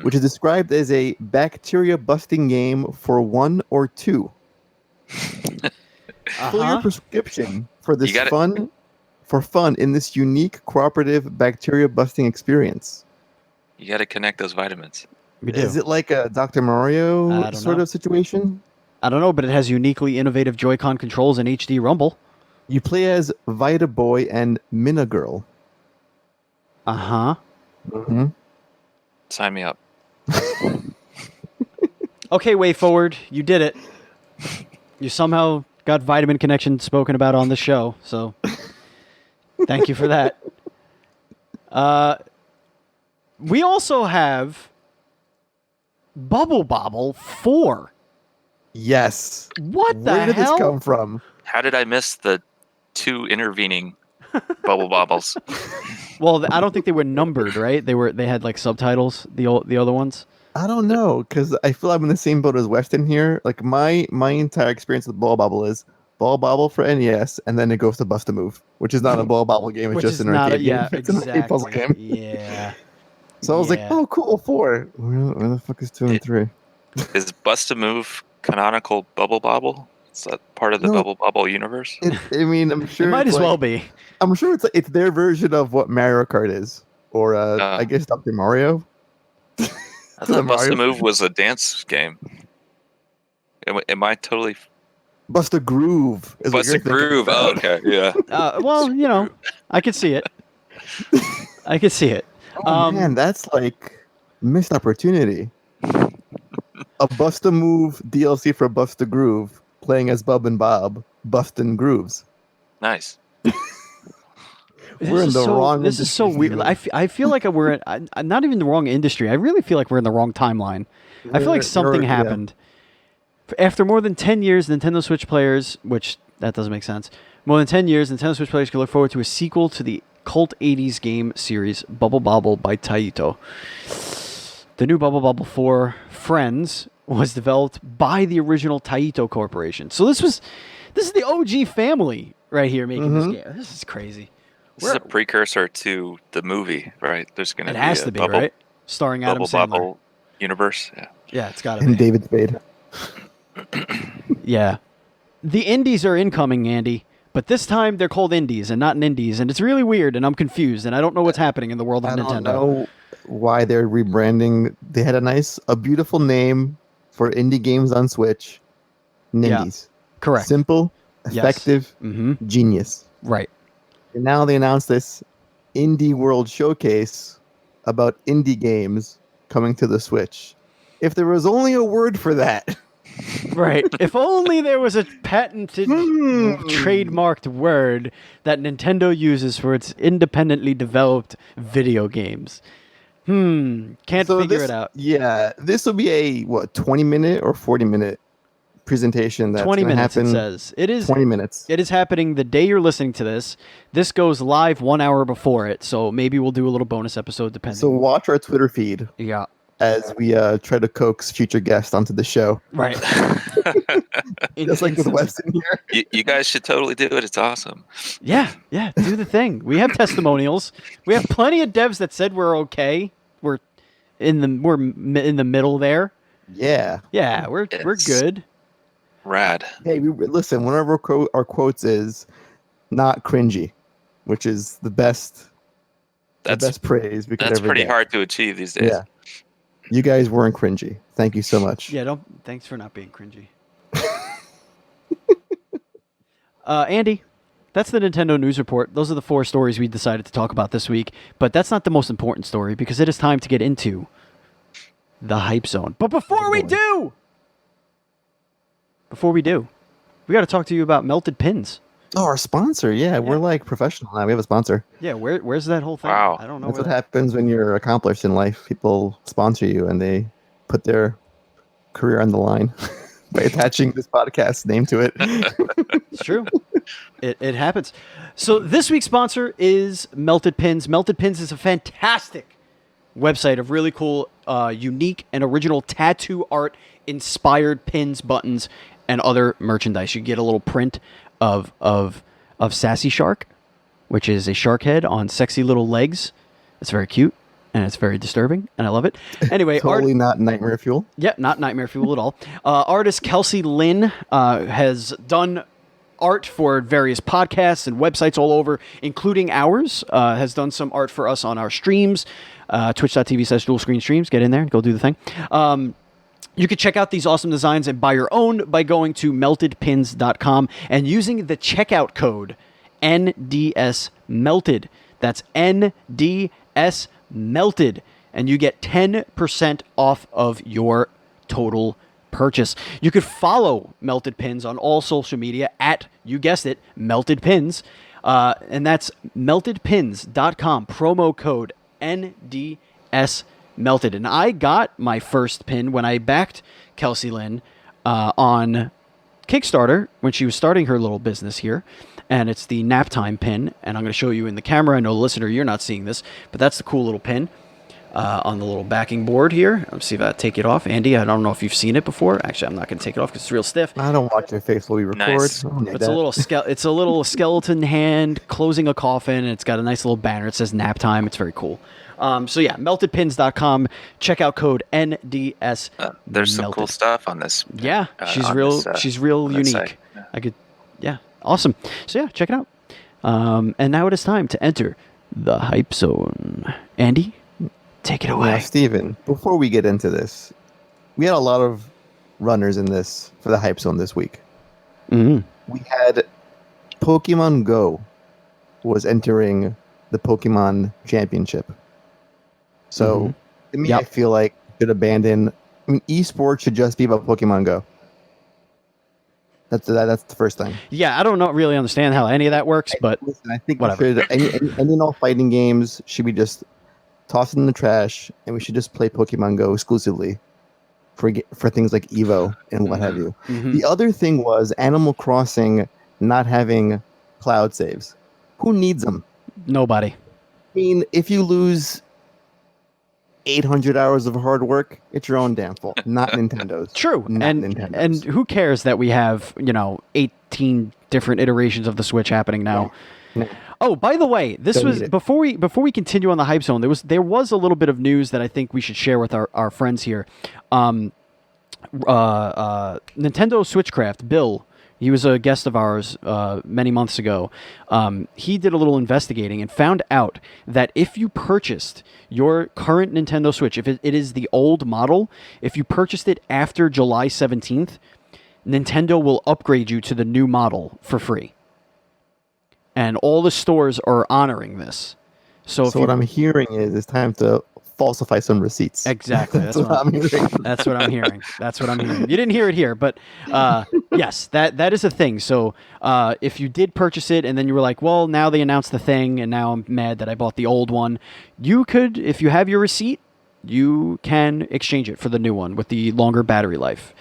which is described as a bacteria-busting game for 1 or 2. Fill your prescription for this fun in this unique cooperative bacteria-busting experience. You got to connect those vitamins. Is it like a Dr. Mario sort of situation? I don't know, but it has uniquely innovative Joy-Con controls and HD Rumble. You play as Vita Boy and Mina Girl. Uh-huh. Mm-hmm. Sign me up. Okay, WayForward, you did it. You somehow got Vitamin Connection spoken about on the show, so thank you for that. We also have Bubble Bobble 4. Yes. What the Where did hell? this come from? How did I miss the 2 intervening bubble bobbles? Well, I don't think they were numbered, right? They had like subtitles, the other ones. I don't know, because I feel I'm in the same boat as Weston here. Like my entire experience with Ball Bobble is Ball Bobble for NES, and then it goes to Bust a Move, which is not a Ball Bobble game. It's just an arcade game. It's an arcade puzzle game. Yeah. So I was like, oh, cool, 4. Where the fuck is 2 and 3? Is Bust a Move canonical Bubble Bobble? Is that part of the Bubble Bobble universe? I mean, I'm sure it might as well be. I'm sure it's their version of what Mario Kart is, or I guess Dr. Mario. I thought Bust a Move was a dance game. Am I totally... Bust a Groove. Bust a Groove. Oh, okay, yeah. Well, I could see it. I could see it. Oh, man, that's like missed opportunity. A Bust a Move DLC for Bust a Groove, playing as Bub and Bob, busting grooves. Nice. We're in the wrong. This is so weird. I feel like we're not even the wrong industry. I really feel like we're in the wrong timeline. I feel like something happened. Yeah. After more than 10 years, Nintendo Switch players, which that doesn't make sense. More than 10 years, Nintendo Switch players can look forward to a sequel to the cult 80s game series Bubble Bobble by Taito. The new Bubble Bobble 4 Friends was developed by the original Taito Corporation. So this is the OG family right here making this game. This is crazy. This is a precursor to the movie, right? There's going to be has to be, right? Starring Adam Sandler. Bubble universe. Yeah, it's got to be. And David Spade. Yeah. The Indies are incoming, Andy. But this time they're called Indies and not Nindies. And it's really weird, and I'm confused, and I don't know what's happening in the world of Nintendo. I don't know why they're rebranding. They had a beautiful name for indie games on Switch. Nindies. Yeah, correct. Simple, effective, genius. Right. And now they announced this Indie World Showcase about indie games coming to the Switch. If there was only a word for that. Right. If only there was a patented, trademarked word that Nintendo uses for its independently developed video games. Can't figure it out. Yeah. This will be a, 20-minute or 40-minute presentation that's 20 minutes happen. It says it is 20 minutes. It is happening the day you're listening to this. This goes live 1 hour before it, so maybe we'll do a little bonus episode depending. So watch our Twitter feed. Yeah. As we try to coax future guests onto the show. Right. Just like with Weston here. You guys should totally do it. It's awesome. Yeah, do the thing. We have testimonials. We have plenty of devs that said we're okay. We're in the middle there. Yeah. Yeah, we're good. Rad. Hey, listen. One of our quotes is "not cringy," which is the best. That's the best praise we could ever get. That's pretty hard to achieve these days. Yeah. You guys weren't cringy. Thank you so much. Yeah. Thanks for not being cringy. Andy, that's the Nintendo News Report. Those are the 4 stories we decided to talk about this week. But that's not the most important story because it is time to get into the Hype Zone. But before we do, we got to talk to you about melted pins. Oh, our sponsor. Yeah, we're like professional now. We have a sponsor. Yeah, where's that whole thing? Wow. I don't know. That's what happens when you're accomplished in life. People sponsor you and they put their career on the line by attaching this podcast name to it. It's true. It happens. So this week's sponsor is Melted Pins. Melted Pins is a fantastic website of really cool, unique, and original tattoo art inspired pins, buttons, and other merchandise. You get a little print of Sassy Shark, which is a shark head on sexy little legs. It's very cute and it's very disturbing, and I love it. Anyway, totally not Nightmare Fuel. Yeah, not Nightmare Fuel at all. Artist Kelsey Lynn has done art for various podcasts and websites all over, including ours. Has done some art for us on our streams, twitch.tv/dual screen streams. Get in there and go do the thing. You could check out these awesome designs and buy your own by going to meltedpins.com and using the checkout code NDS That's NDS Melted. And you get 10% off of your total purchase. You could follow Melted Pins on all social media at, you guessed it, Melted Pins. And that's meltedpins.com, promo code NDS Melted. And I got my first pin when I backed Kelsey Lynn on Kickstarter when she was starting her little business here. And it's the nap time pin. And I'm going to show you in the camera. I know, listener, you're not seeing this, but that's the cool little pin on the little backing board here. Let's see if I take it off. Andy, I don't know if you've seen it before. Actually, I'm not going to take it off because it's real stiff. I don't watch your face while we record. Nice. It's a little skeleton hand closing a coffin, and it's got a nice little banner. It says nap time. It's very cool. So yeah, meltedpins.com. Checkout code NDS. There's some cool stuff on this. Yeah, she's real unique. Yeah. Awesome. So yeah, check it out. And now it is time to enter the hype zone. Andy, take it away. Now, Steven, before we get into this, we had a lot of runners in this for the hype zone this week. Mm-hmm. We had Pokemon Go was entering the Pokemon Championship. So, to me, I feel like should abandon. I mean, esports should just be about Pokemon Go. That's the first thing. Yeah, I don't really understand how any of that works, but listen, I think whatever. any and all fighting games should be just tossed in the trash, and we should just play Pokemon Go exclusively for things like Evo and what have you. Mm-hmm. The other thing was Animal Crossing not having cloud saves. Who needs them? Nobody. I mean, if you lose 800 hours of hard work, it's your own damn fault, not Nintendo's. True. Nintendo's. And who cares that we have, 18 different iterations of the Switch happening now. No. Oh, by the way, this was before we continue on the hype zone, there was a little bit of news that I think we should share with our friends here. Nintendo Switchcraft, Bill, he was a guest of ours many months ago. He did a little investigating and found out that if you purchased your current Nintendo Switch, if it is the old model, if you purchased it after July 17th, Nintendo will upgrade you to the new model for free. And all the stores are honoring this. So what I'm hearing is it's time to falsify some receipts. Exactly. That's what I'm hearing. That's what I'm hearing. You didn't hear it here, but yes, that is a thing. So if you did purchase it and then you were like, well, now they announced the thing and now I'm mad that I bought the old one, you could, if you have your receipt, you can exchange it for the new one with the longer battery life.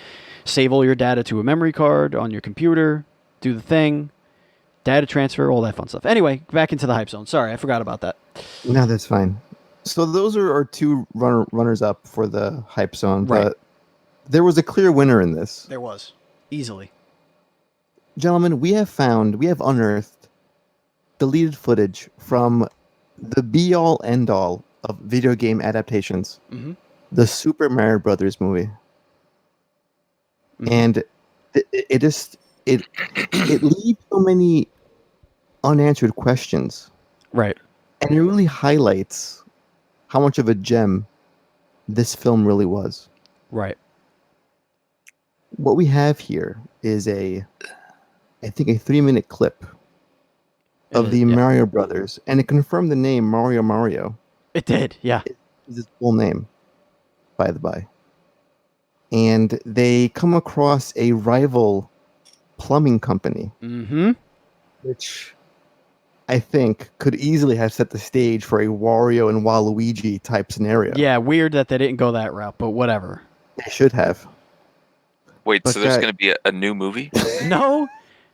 Save all your data to a memory card on your computer, do the thing, data transfer, all that fun stuff. Anyway, back into the hype zone. Sorry, I forgot about that. No, that's fine. So those are our two runners up for the hype zone, right. But there was a clear winner in this. There was. Easily. Gentlemen, we have unearthed deleted footage from the be-all, end-all of video game adaptations, the Super Mario Brothers movie. And it leaves so many unanswered questions. Right. And it really highlights how much of a gem this film really was. Right. What we have here is I think a 3-minute clip of the Mario Brothers, and it confirmed the name Mario. It did, yeah. Is his full name, by the by. And they come across a rival plumbing company, which I think could easily have set the stage for a Wario and Waluigi type scenario. Yeah, weird that they didn't go that route, but whatever. They should have. Wait, so there's going to be a new movie? No.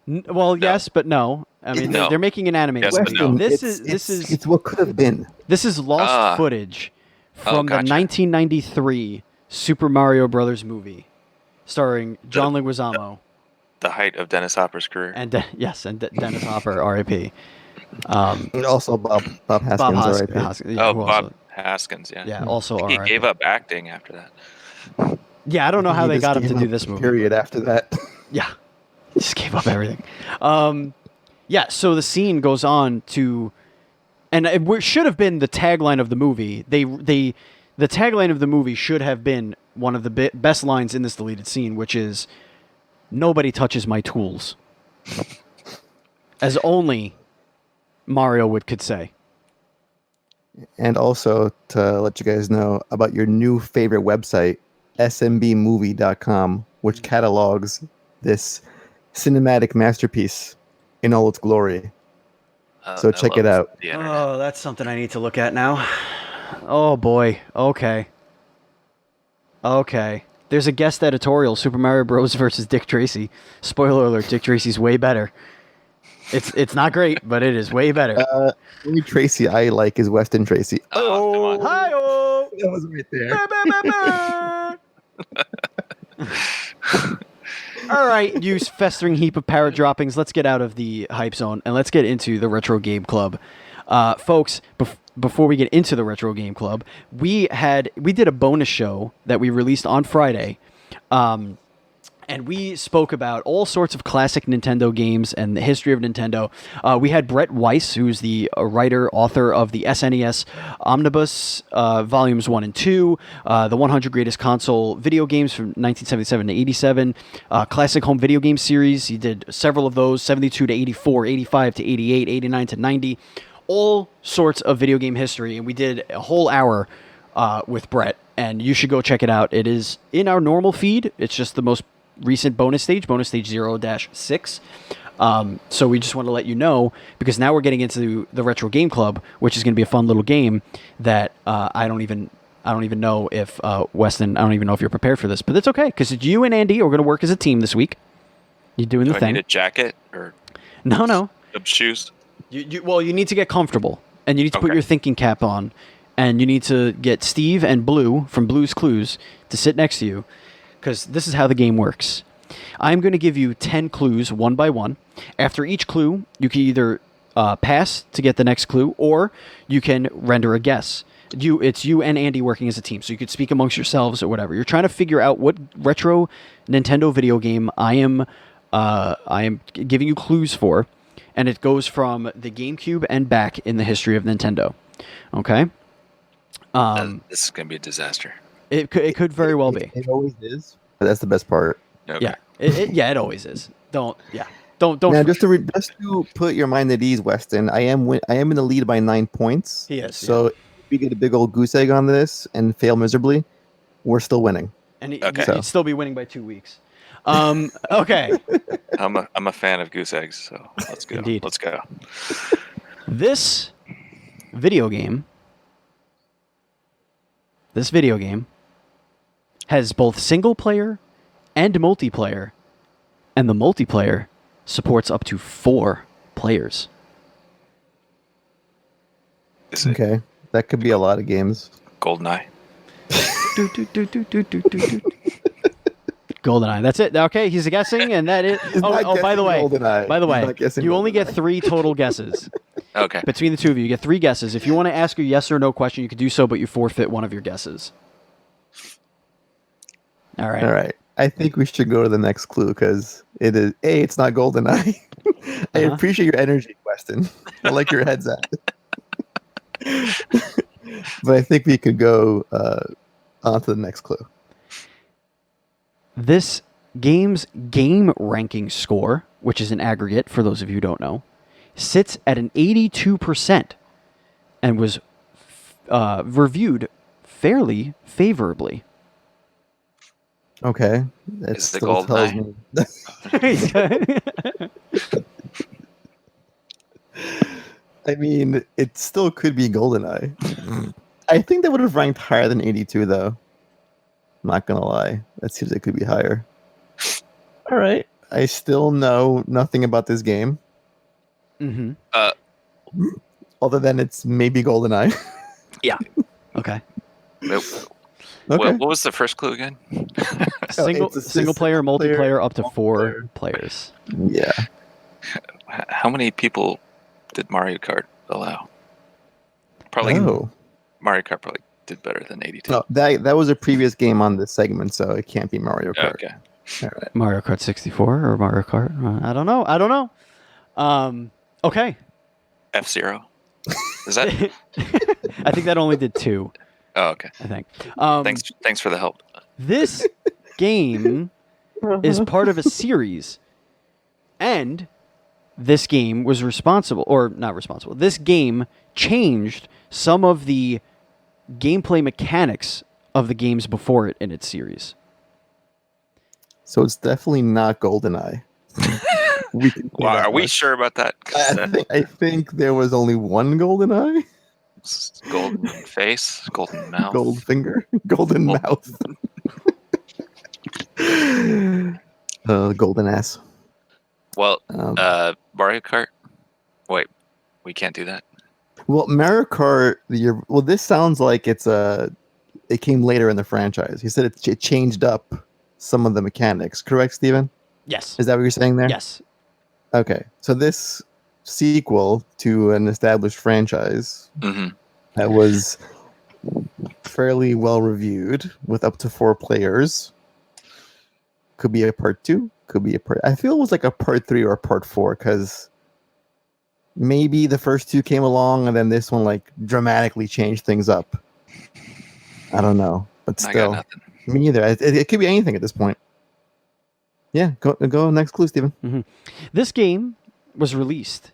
Well, no. Yes, but no. I mean, they're making an animated. Yes, but no. It's what could have been. This is lost footage from the 1993 Super Mario Brothers movie, starring John Leguizamo. The height of Dennis Hopper's career. And Dennis Hopper, R.I.P. And also Bob Haskins, R.I.P. Bob Haskins, yeah. Yeah, also R.I.P. He gave up acting after that. Yeah, I don't know how they got him to do this movie. Period after that. Yeah, he just gave up everything. Yeah, so the scene goes on to, and it should have been the tagline of the movie. They the tagline of the movie should have been one of the best lines in this deleted scene, which is, "Nobody touches my tools." As only Mario could say. And also to let you guys know about your new favorite website, smbmovie.com, which catalogs this cinematic masterpiece in all its glory. So check it out. Oh, that's something I need to look at now. Oh boy. Okay. There's a guest editorial, Super Mario Bros. Versus Dick Tracy. Spoiler alert, Dick Tracy's way better. It's not great, but it is way better. The only Tracy I like is Weston Tracy. Oh, hi-oh! That was right there. All right, you festering heap of parrot droppings. Let's get out of the hype zone and let's get into the Retro Game Club. Folks, before we get into the Retro Game Club, we did a bonus show that we released on Friday. And we spoke about all sorts of classic Nintendo games and the history of Nintendo. We had Brett Weiss, who's the writer, author of the SNES Omnibus Volumes 1 and 2, the 100 Greatest Console Video Games from 1977 to 87, Classic Home Video Game Series. He did several of those, 72 to 84, 85 to 88, 89 to 90, all sorts of video game history. And we did a whole hour with Brett, and you should go check it out. It is in our normal feed. It's just the most recent bonus stage 0-6. So we just want to let you know, because now we're getting into the Retro Game Club, which is going to be a fun little game that I don't even know if Weston, I don't even know if you're prepared for this, but it's okay, because you and Andy are going to work as a team this week. You're doing the thing. I need a jacket or no shoes? Well, you need to get comfortable, and you need to put your thinking cap on, and you need to get Steve and Blue from Blue's Clues to sit next to you, because this is how the game works. I'm going to give you 10 clues one by one. After each clue, you can either pass to get the next clue, or you can render a guess. It's you and Andy working as a team, so you could speak amongst yourselves or whatever. You're trying to figure out what retro Nintendo video game I am giving you clues for, and it goes from the GameCube and back in the history of Nintendo. Okay? This is going to be a disaster. It could very well be. It always is. But that's the best part. Okay. Yeah, it always is. Don't. Now, just to put your mind at ease, Weston, I am in the lead by 9 points. He is. So if we get a big old goose egg on this and fail miserably, we're still winning. And you'd still be winning by 2 weeks. Okay. I'm a fan of goose eggs, so let's go. Indeed. Let's go. This video game has both single player and multiplayer, and the multiplayer supports up to 4 players. Okay, that could be a lot of games. GoldenEye. GoldenEye. That's it. Okay, he's guessing, and that is. By the way, you only get 3 total guesses. Okay. Between the two of you, you get 3 guesses. If you want to ask a yes or no question, you can do so, but you forfeit one of your guesses. All right. I think we should go to the next clue, because it is it's not GoldenEye. I appreciate your energy, Weston. I like your heads at. But I think we could go on to the next clue. This game's game ranking score, which is an aggregate for those of you who don't know, sits at an 82% and was reviewed fairly favorably. Okay. That still tells me. I mean, it still could be GoldenEye. I think that would have ranked higher than 82, though. I'm not going to lie. That seems like it could be higher. All right. I still know nothing about this game. Mm-hmm. Other than it's maybe GoldenEye. Yeah. Okay. Nope. Okay. What was the first clue again? Single player, multiplayer, up to 4 players. Yeah. How many people did Mario Kart allow? Probably. Mario Kart probably did better than 82. No, that was a previous game on this segment, so it can't be Mario Kart. Okay. All right. Mario Kart 64 or Mario Kart? I don't know. Okay. F-Zero. Is that? I think that only did 2. Oh, okay. I think. Thanks for the help. This game is part of a series, and this game was responsible, or not responsible. This game changed some of the gameplay mechanics of the games before it in its series. So it's definitely not GoldenEye. Wow, are we sure about that? I think there was only one GoldenEye. Golden face, golden mouth, gold finger, golden mouth, golden ass. Well, Mario Kart. Wait, we can't do that. Well, Mario Kart. This sounds like it came later in the franchise. He said it changed up some of the mechanics. Correct, Steven? Yes. Is that what you're saying there? Yes. Okay, so this sequel to an established franchise that was fairly well reviewed with up to 4 players. Could be a part 2. Could be a part. I feel it was like a part 3 or a part 4 because maybe the first 2 came along and then this one like dramatically changed things up. I don't know, but still, I got nothing. Me neither. It could be anything at this point. Yeah, go next clue, Steven. Mm-hmm. This game was released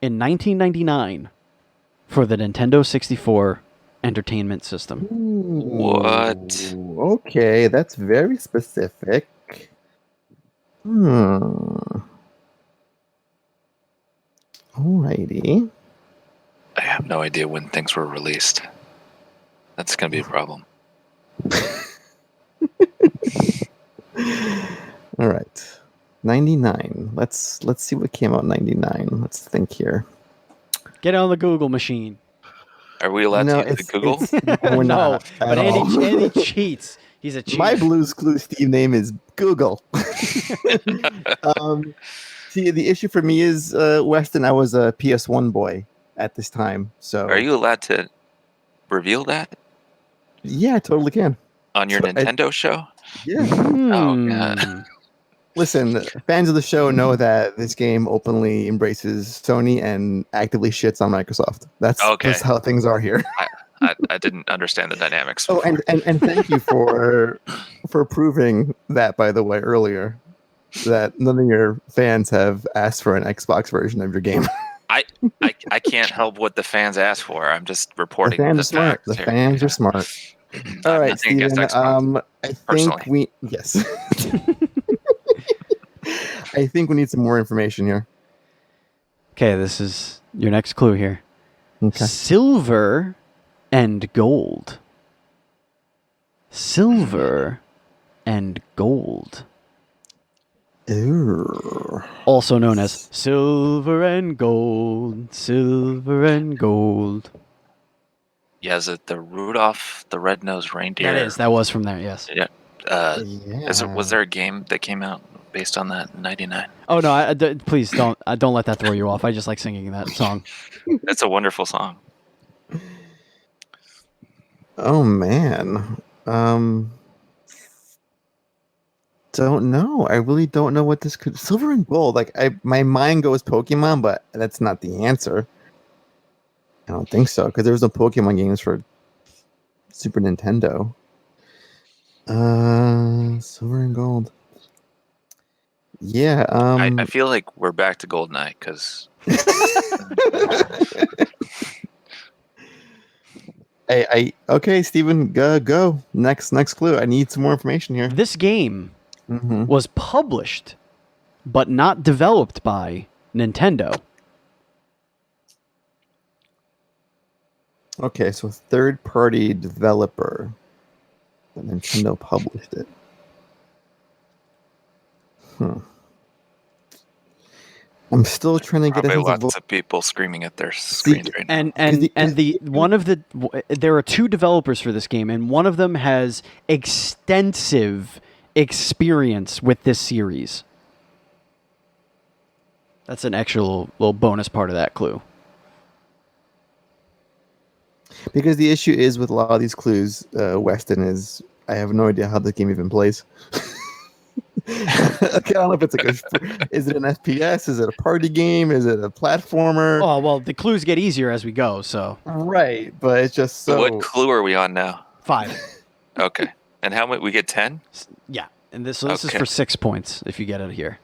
in 1999 for the Nintendo 64 Entertainment System. What? Okay, that's very specific. Alrighty. I have no idea when things were released. That's going to be a problem. All right. 99. Let's see what came out in 99. Let's think here. Get on the Google machine. Are we allowed to use the Google? We're not. But Andy cheats. He's a cheater. My Blue's Clue Steve name is Google. See, the issue for me is, Weston, I was a PS1 boy at this time. So are you allowed to reveal that? Yeah, I totally can. On your Nintendo show? Yeah. Oh, God. Listen, fans of the show know that this game openly embraces Sony and actively shits on Microsoft. That's how things are here. I didn't understand the dynamics. Oh, and thank you for proving that, by the way, earlier, that none of your fans have asked for an Xbox version of your game. I can't help what the fans ask for. I'm just reporting the fans are smart. The fans are smart. All right, Steven. I think yes. I think we need some more information here. Okay, this is your next clue here. Okay. Silver and gold. Silver and gold. Ooh. Also known as silver and gold. Silver and gold. Yeah, is it the Rudolph the Red-Nosed Reindeer? That is. That was from there, yes. Yeah. Was there a game that came out based on that in 99? Oh, no, please don't let that throw you off. I just like singing that song. That's a wonderful song. Oh, man. Don't know. I really don't know what this could... Silver and gold. Like, my mind goes Pokemon, but that's not the answer. I don't think so, because there was no Pokemon games for Super Nintendo. Silver and gold. Yeah. I feel like we're back to GoldenEye because. Okay, Steven, go. Next clue. I need some more information here. This game was published, but not developed by Nintendo. Okay, so third-party developer. But Nintendo published it. I'm still trying to get a sense of lots of people screaming at their screens right now. There are 2 developers for this game, and one of them has extensive experience with this series. That's an extra little bonus part of that clue. Because the issue is with a lot of these clues, Weston, is I have no idea how the game even plays. I don't know if it's is it an FPS? Is it a party game? Is it a platformer? Oh, well, the clues get easier as we go, so. Right, but it's just so. What clue are we on now? 5. Okay. And how many? We get 10? Yeah. And this is for 6 points if you get it here.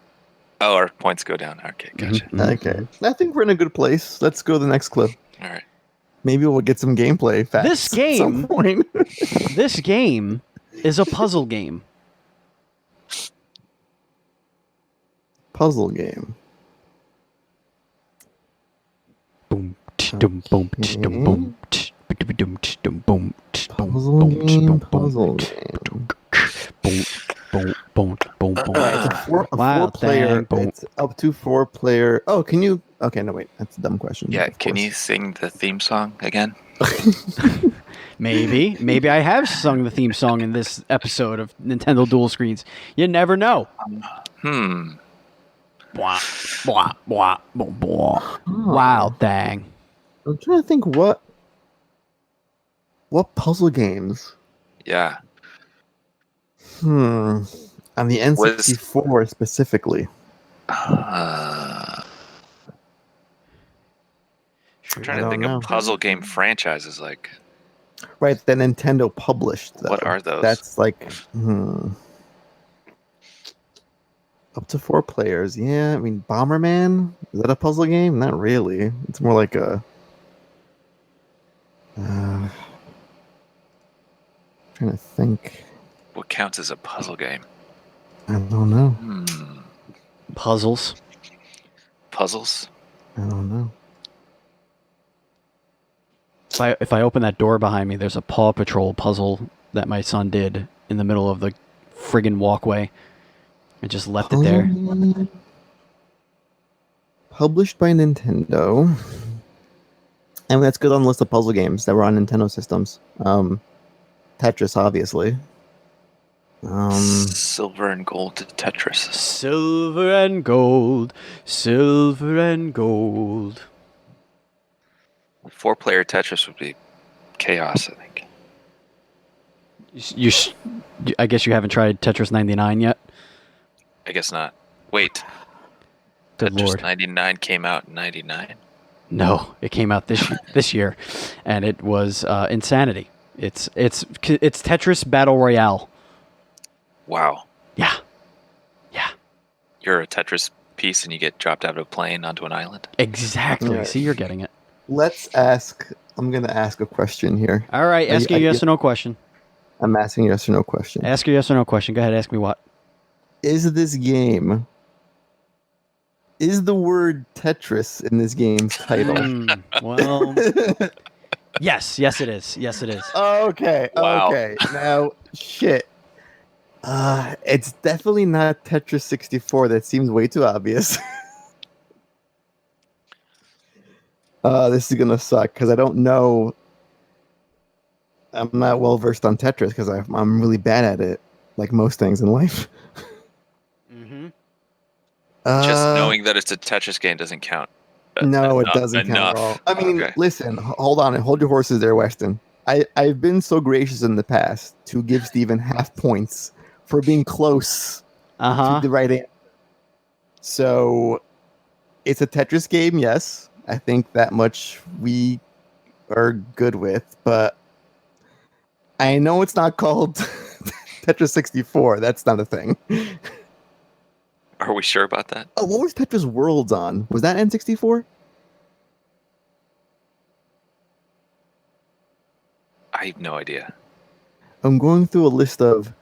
Oh, our points go down. Okay, gotcha. Mm-hmm. Okay. I think we're in a good place. Let's go to the next clue. All right. Maybe we'll get some gameplay facts This game, at some point. this game is a puzzle game. Puzzle game. Boom, boom, boom, boom, boom, boom, Puzzle game. Puzzle game. boom, boom, boom, boom. It's a four player. It's up to 4 player. Oh, can you? Okay, no, wait. That's a dumb question. Yeah, can you sing the theme song again? Maybe I have sung the theme song in this episode of Nintendo Dual Screens. You never know. Blah, blah, blah, blah, blah. Wow, dang. I'm trying to think what puzzle games. Yeah. On the N64 specifically. I'm trying to think of puzzle game franchises like. Right, the Nintendo published. Though. What are those? That's like up to 4 players. Yeah, I mean Bomberman. Is that a puzzle game? Not really. It's more like a. Trying to think. What counts as a puzzle game? I don't know. Puzzles. Puzzles? I don't know. If I open that door behind me, there's a Paw Patrol puzzle that my son did in the middle of the friggin' walkway. I just left it there. Published by Nintendo. And that's good on the list of puzzle games that were on Nintendo systems. Tetris, obviously. Silver and gold Tetris. Silver and gold. Silver and gold. 4-player Tetris would be chaos, I think. I guess you haven't tried Tetris 99 yet? I guess not. Wait. Good Tetris Lord. 99 came out in 99? No, it came out this year, and it was insanity. It's Tetris Battle Royale. Wow. Yeah. You're a Tetris piece and you get dropped out of a plane onto an island? Exactly. Right. See, you're getting it. I'm going to ask a question here. All right, ask a yes or no question. I'm asking a yes or no question. Ask a yes or no question. Go ahead, ask me what. Is the word Tetris in this game's title? Well, yes it is. Yes, it is. Okay, Wow. okay. Now, shit. It's definitely not Tetris 64. That seems way too obvious. This is gonna suck because I don't know. I'm not well versed on Tetris because I'm really bad at it, like most things in life. Mm-hmm. Just knowing that it's a Tetris game doesn't count. No, it doesn't count at all. I mean, listen, hold on, hold your horses there, Weston. I've been so gracious in the past to give Steven half points for being close to the right answer. So, it's a Tetris game, yes. I think that much we are good with, but I know it's not called Tetris 64. That's not a thing. Are we sure about that? Oh, what was Tetris Worlds on? Was that N64? I have no idea. I'm going through a list of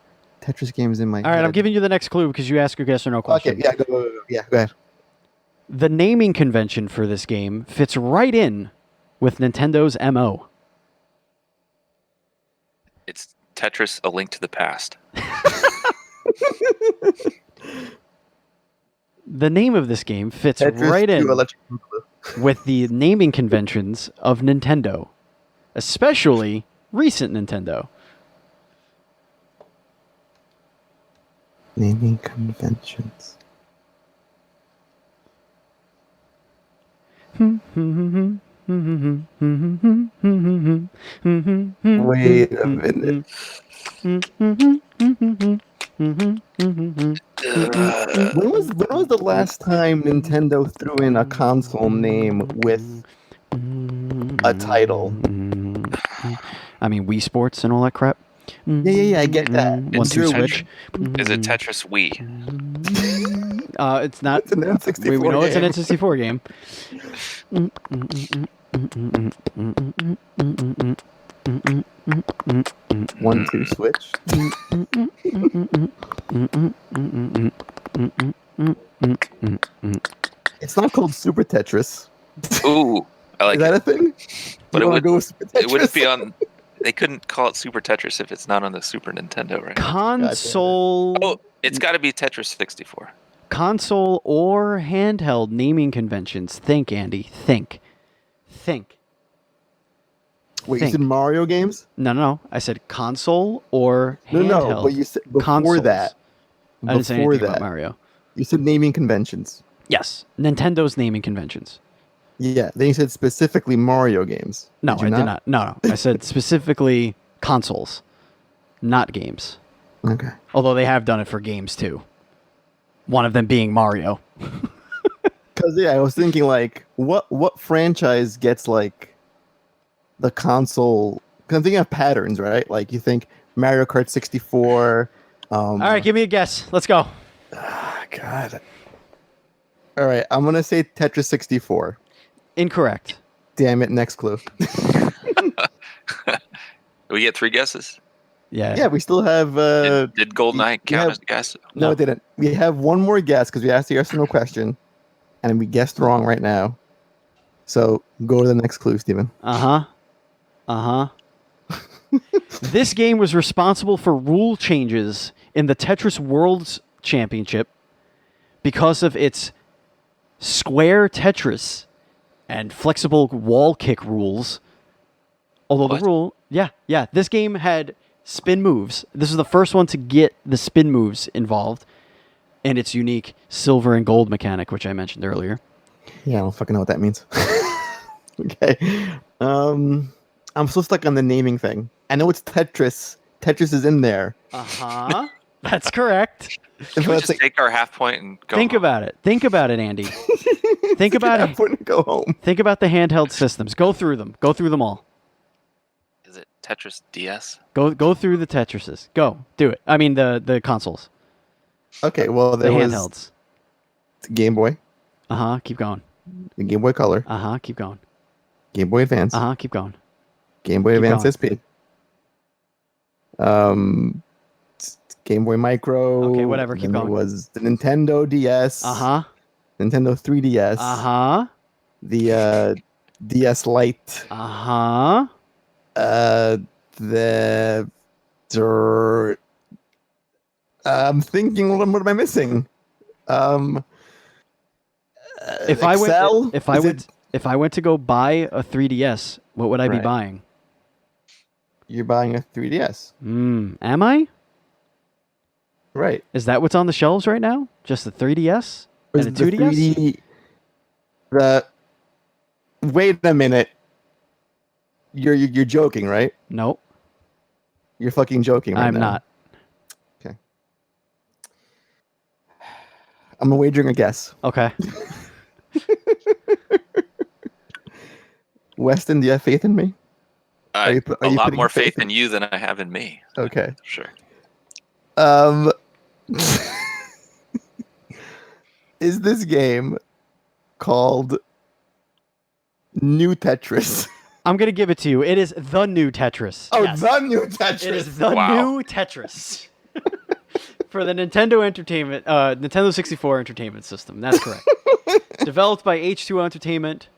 Tetris games in my head. All right, I'm giving you the next clue because you asked a yes or no question. Okay, yeah, go ahead. The naming convention for this game fits right in with Nintendo's MO. It's Tetris: A Link to the Past. The name of this game fits Tetris right in Electric with the naming conventions of Nintendo, especially recent Nintendo. Naming conventions. Wait a minute. when was the last time Nintendo threw in a console name with a title? I mean, Wii Sports and all that crap. Yeah, I get that. 1, 2 Switch. Is it Tetris Wii? It's not. It's an N64 we know game. it's an N64 game. 1, 2 Switch. It's not called Super Tetris. Ooh, I like Is that a thing? But You it wanna would. go with Super It wouldn't Tetris? be on. They couldn't call it Super Tetris if it's not on the Super Nintendo, right? Console. Oh, it's got to be Tetris 64. Console or handheld naming conventions. Think, Andy. Think. Wait, Think. you said Mario games? No. I said console or handheld. No, but you said before consoles. that. I didn't say anything about Mario. You said naming conventions. Yes, Nintendo's naming conventions. Yeah, then you said specifically Mario games. No, Did you did not. No. I said specifically consoles, not games. Okay. Although they have done it for games too. One of them being Mario. Because I was thinking like, what franchise gets like the console? Because I'm thinking of patterns, right? Like you think Mario Kart 64. All right, give me a guess. Let's go. God. All right, I'm gonna say Tetris 64. Incorrect. Damn it! Next clue. We get 3 guesses. Yeah, we still have. Did GoldenEye count as a guess? No, it didn't. We have one more guess because we asked the yes or no question, and we guessed wrong right now. So go to the next clue, Steven. This game was responsible for rule changes in the Tetris World Championship because of its square Tetris and flexible wall kick rules. Although What? the rule, yeah, this game had spin moves. This is the first one to get the spin moves involved and its unique silver and gold mechanic, which I mentioned earlier. Yeah, I don't fucking know what that means. Okay. I'm so stuck on the naming thing. I know it's Tetris. Tetris is in there. That's correct. Can we just take our half point and go Think home? about it. Think about it, Andy. Think about it. Point go home. Think about the handheld systems. Go through them. Go through them all. Is it Tetris DS? Go through the Tetrises. Go. Do it. I mean the consoles. Okay, well The there was handhelds. Game Boy, Keep going. the Game Boy Color, Keep going. Game Boy Advance, Keep going. Game Boy Keep Advance going. SP, Game Boy Micro. Okay, whatever, keep then going. There was the Nintendo DS. Nintendo 3DS. The DS Lite. I'm thinking, what am I missing? If Excel? I went to go buy a 3DS, what would I be Right. buying? You're buying a 3DS. Am I? Right. Is that what's on the shelves right now? Just the 3DS Or and a is the 2DS? 3D Wait a minute. You're joking, right? No, You're fucking joking right I'm now. not. Okay. I'm wagering a guess. Okay. Weston, do you have faith in me? A you lot putting more faith faith in- in you than I have in me. Okay. Sure. Is this game called New Tetris? I'm going to give it to you. It is the new Tetris. Oh, Yes. the New Tetris. It is the Wow. new Tetris. For the Nintendo 64 Entertainment System. That's correct. Developed by H2O Entertainment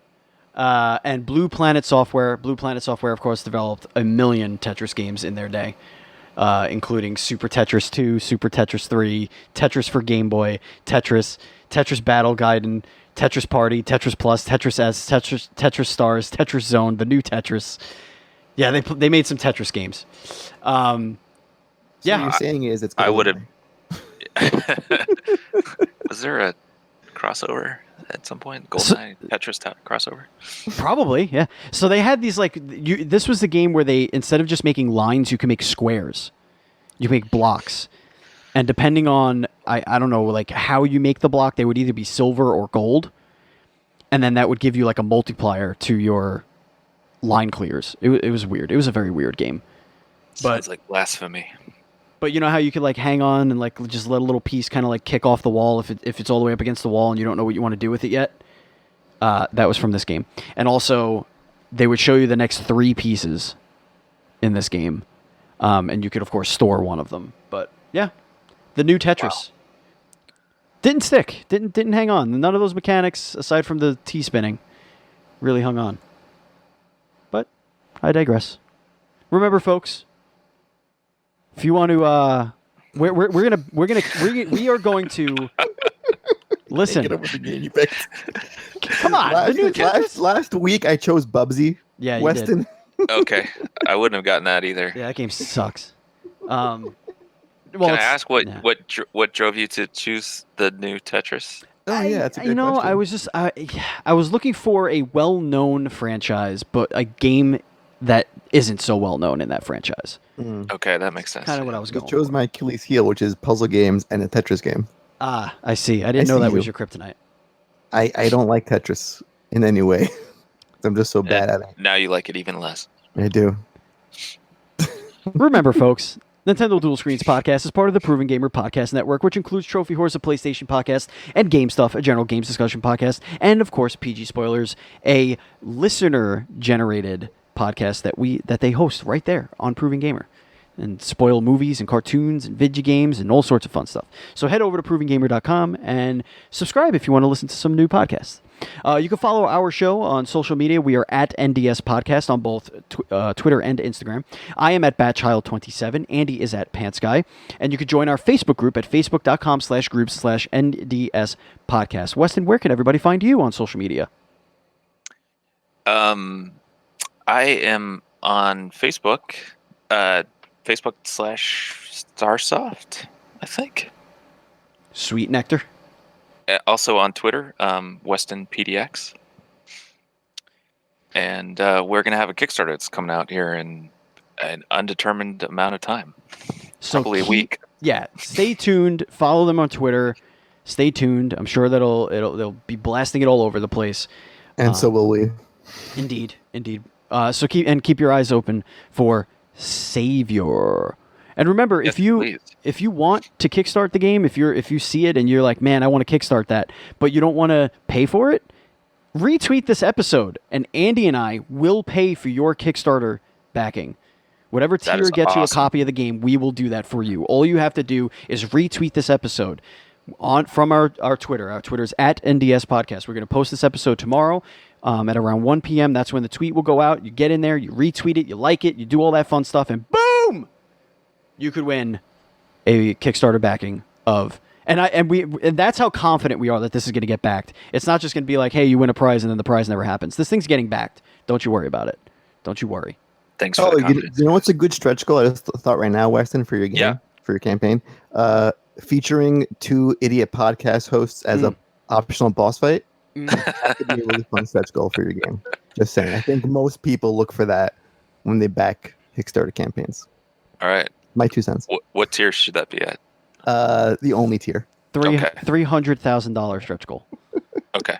and Blue Planet Software. Blue Planet Software, of course, developed a million Tetris games in their day, including Super Tetris 2, Super Tetris 3, Tetris for Game Boy, Tetris Battle Gaiden, Tetris Party, Tetris Plus, Tetris S, Tetris Stars, Tetris Zone, the new Tetris. Yeah, they made some Tetris games. So what you're saying is it's I would have. GoldenEye. Was there a crossover at some point? GoldenEye Tetris crossover? Probably, yeah. So they had these this was the game where they, instead of just making lines, you can make squares. You can make blocks. And depending on, I don't know, like how you make the block, they would either be silver or gold. And then that would give you like a multiplier to your line clears. It was weird. It was a very weird game. Sounds like blasphemy. But you know how you could like hang on and like just let a little piece kind of like kick off the wall if it's all the way up against the wall and you don't know what you want to do with it yet? That was from this game. And also, they would show you the next 3 pieces in this game. And you could, of course, store one of them. But yeah, the new Tetris. Wow. Didn't stick. Didn't hang on. None of those mechanics, aside from the T-spinning, really hung on. But I digress. Remember, folks, if you want to, we are going to listen. Get over the game you picked. Come on, last week I chose Bubsy. Yeah, Weston. You did. Okay, I wouldn't have gotten that either. Yeah, that game sucks. Well, can I ask what drove you to choose the new Tetris? Oh yeah, that's a good question. I was just I was looking for a well-known franchise, but a game that isn't so well known in that franchise. Okay, that makes sense. Kind of what I was going. I chose my Achilles heel, which is puzzle games and a Tetris game. Ah, I see. I didn't know that was your kryptonite. I don't like Tetris in any way. I'm just so bad at it. Now you like it even less. I do. Remember, folks, Nintendo Dual Screens Podcast is part of the Proven Gamer Podcast Network, which includes Trophy Horse, a PlayStation podcast, and Game Stuff, a general games discussion podcast, and, of course, PG Spoilers, a listener-generated podcast that they host right there on Proven Gamer, and spoil movies and cartoons and video games and all sorts of fun stuff. So head over to provengamer.com and subscribe if you want to listen to some new podcasts. You can follow our show on social media. We are at NDS Podcast on both Twitter and Instagram. I am at Batchild27. Andy is at PantsGuy. And you can join our Facebook group at facebook.com/groups/NDS Podcast. Weston, where can everybody find you on social media? I am on Facebook, Facebook.com/Starsoft, I think. Sweet Nectar. Also on Twitter, Weston PDX. And we're going to have a Kickstarter that's coming out here in an undetermined amount of time. So probably a week. Yeah, stay tuned. Follow them on Twitter. Stay tuned. I'm sure they'll be blasting it all over the place. And so will we. Indeed. So keep your eyes open for Savior. And remember, yes, if you want to kickstart the game, if you see it and you're like, man, I want to kickstart that, but you don't want to pay for it, retweet this episode, and Andy and I will pay for your Kickstarter backing. Whatever tier gets you a copy of the game, we will do that for you. All you have to do is retweet this episode from our Twitter. Our Twitter is at NDS Podcast. We're going to post this episode tomorrow at around 1 p.m. That's when the tweet will go out. You get in there, you retweet it, you like it, you do all that fun stuff, and boom! You could win a Kickstarter backing of, and that's how confident we are that this is going to get backed. It's not just going to be like, hey, you win a prize and then the prize never happens. This thing's getting backed. Don't you worry about it. Don't you worry. Thanks for the confidence. You know what's a good stretch goal? I just thought right now, Weston, for your game, for your campaign, featuring 2 idiot podcast hosts as a optional boss fight. That could be a really fun stretch goal for your game. Just saying. I think most people look for that when they back Kickstarter campaigns. All right. My 2 cents. What tier should that be at? The only tier. $300,000 stretch goal. Okay.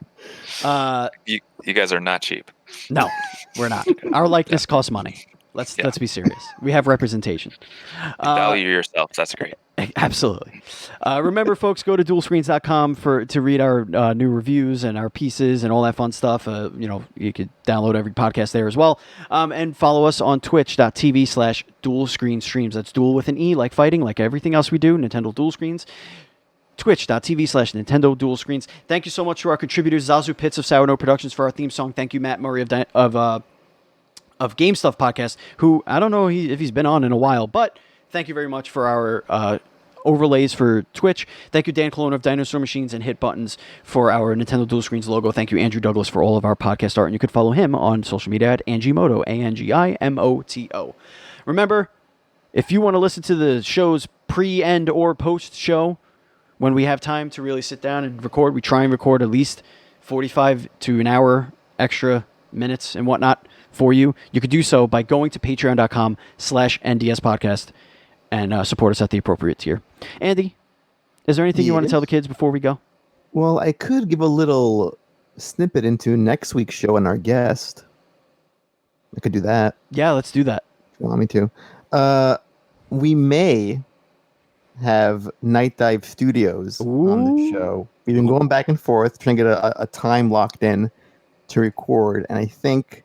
You guys are not cheap. No, we're not. Our likeness costs money. Let's be serious. We have representation. Value yourself. That's great. Absolutely. Remember, folks, go to dualscreens.com to read our new reviews and our pieces and all that fun stuff. You could download every podcast there as well. And follow us on twitch.tv/dualscreenstreams. That's dual with an E, like fighting, like everything else we do, Nintendo Dual Screens. Twitch.tv/Nintendo Dual Screens. Thank you so much to our contributors, Zazu Pitts of Sourdough Productions, for our theme song. Thank you, Matt Murray of Game Stuff Podcast, who I don't know if he's been on in a while, but thank you very much for our overlays for Twitch. Thank you, Dan Colon of Dinosaur Machines and Hit Buttons, for our Nintendo Dual Screens logo. Thank you, Andrew Douglas, for all of our podcast art. And you could follow him on social media at Angimoto, ANGIMOTO. Remember, if you want to listen to the show's pre, end, or post-show, when we have time to really sit down and record, we try and record at least 45 to an hour extra minutes and whatnot for you. You could do so by going to patreon.com/NDS podcast and support us at the appropriate tier. Andy, is there anything you want to Yes. tell the kids before we go? Well, I could give a little snippet into next week's show and our guest. I could do that. Yeah, let's do that. If you want me to. We may have Night Dive Studios on the show. We've been going back and forth trying to get a time locked in to record, and I think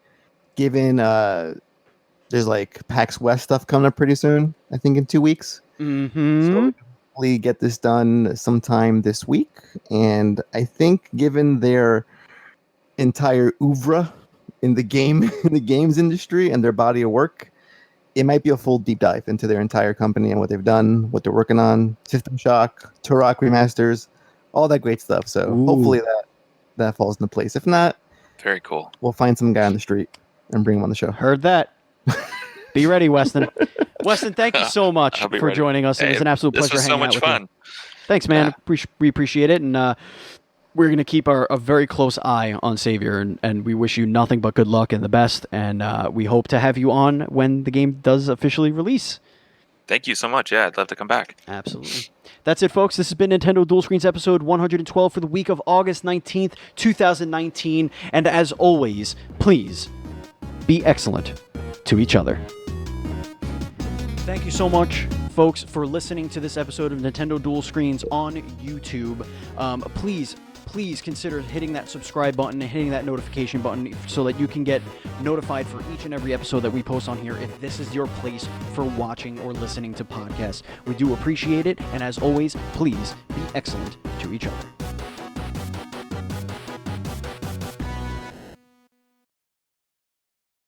given there's like PAX West stuff coming up pretty soon, I think in 2 weeks. Mm-hmm. So we can hopefully get this done sometime this week, and I think given their entire oeuvre in the games industry and their body of work, it might be a full deep dive into their entire company and what they've done, what they're working on, System Shock, Turok remasters, all that great stuff. So hopefully that falls into place. If not, very cool. We'll find some guy on the street and bring him on the show. Heard that. Be ready, Weston. Weston, thank you so much for joining us. It was an absolute pleasure hanging out with you. This was so much fun. Thanks, man. Yeah. We appreciate it, and we're going to keep a very close eye on Savior, and we wish you nothing but good luck and the best, and we hope to have you on when the game does officially release. Thank you so much. Yeah, I'd love to come back. Absolutely. That's it, folks. This has been Nintendo Dual Screens episode 112 for the week of August 19th, 2019, and as always, please be excellent to each other. Thank you so much, folks, for listening to this episode of Nintendo Dual Screens on YouTube. Please consider hitting that subscribe button and hitting that notification button so that you can get notified for each and every episode that we post on here if this is your place for watching or listening to podcasts. We do appreciate it, and as always, please be excellent to each other.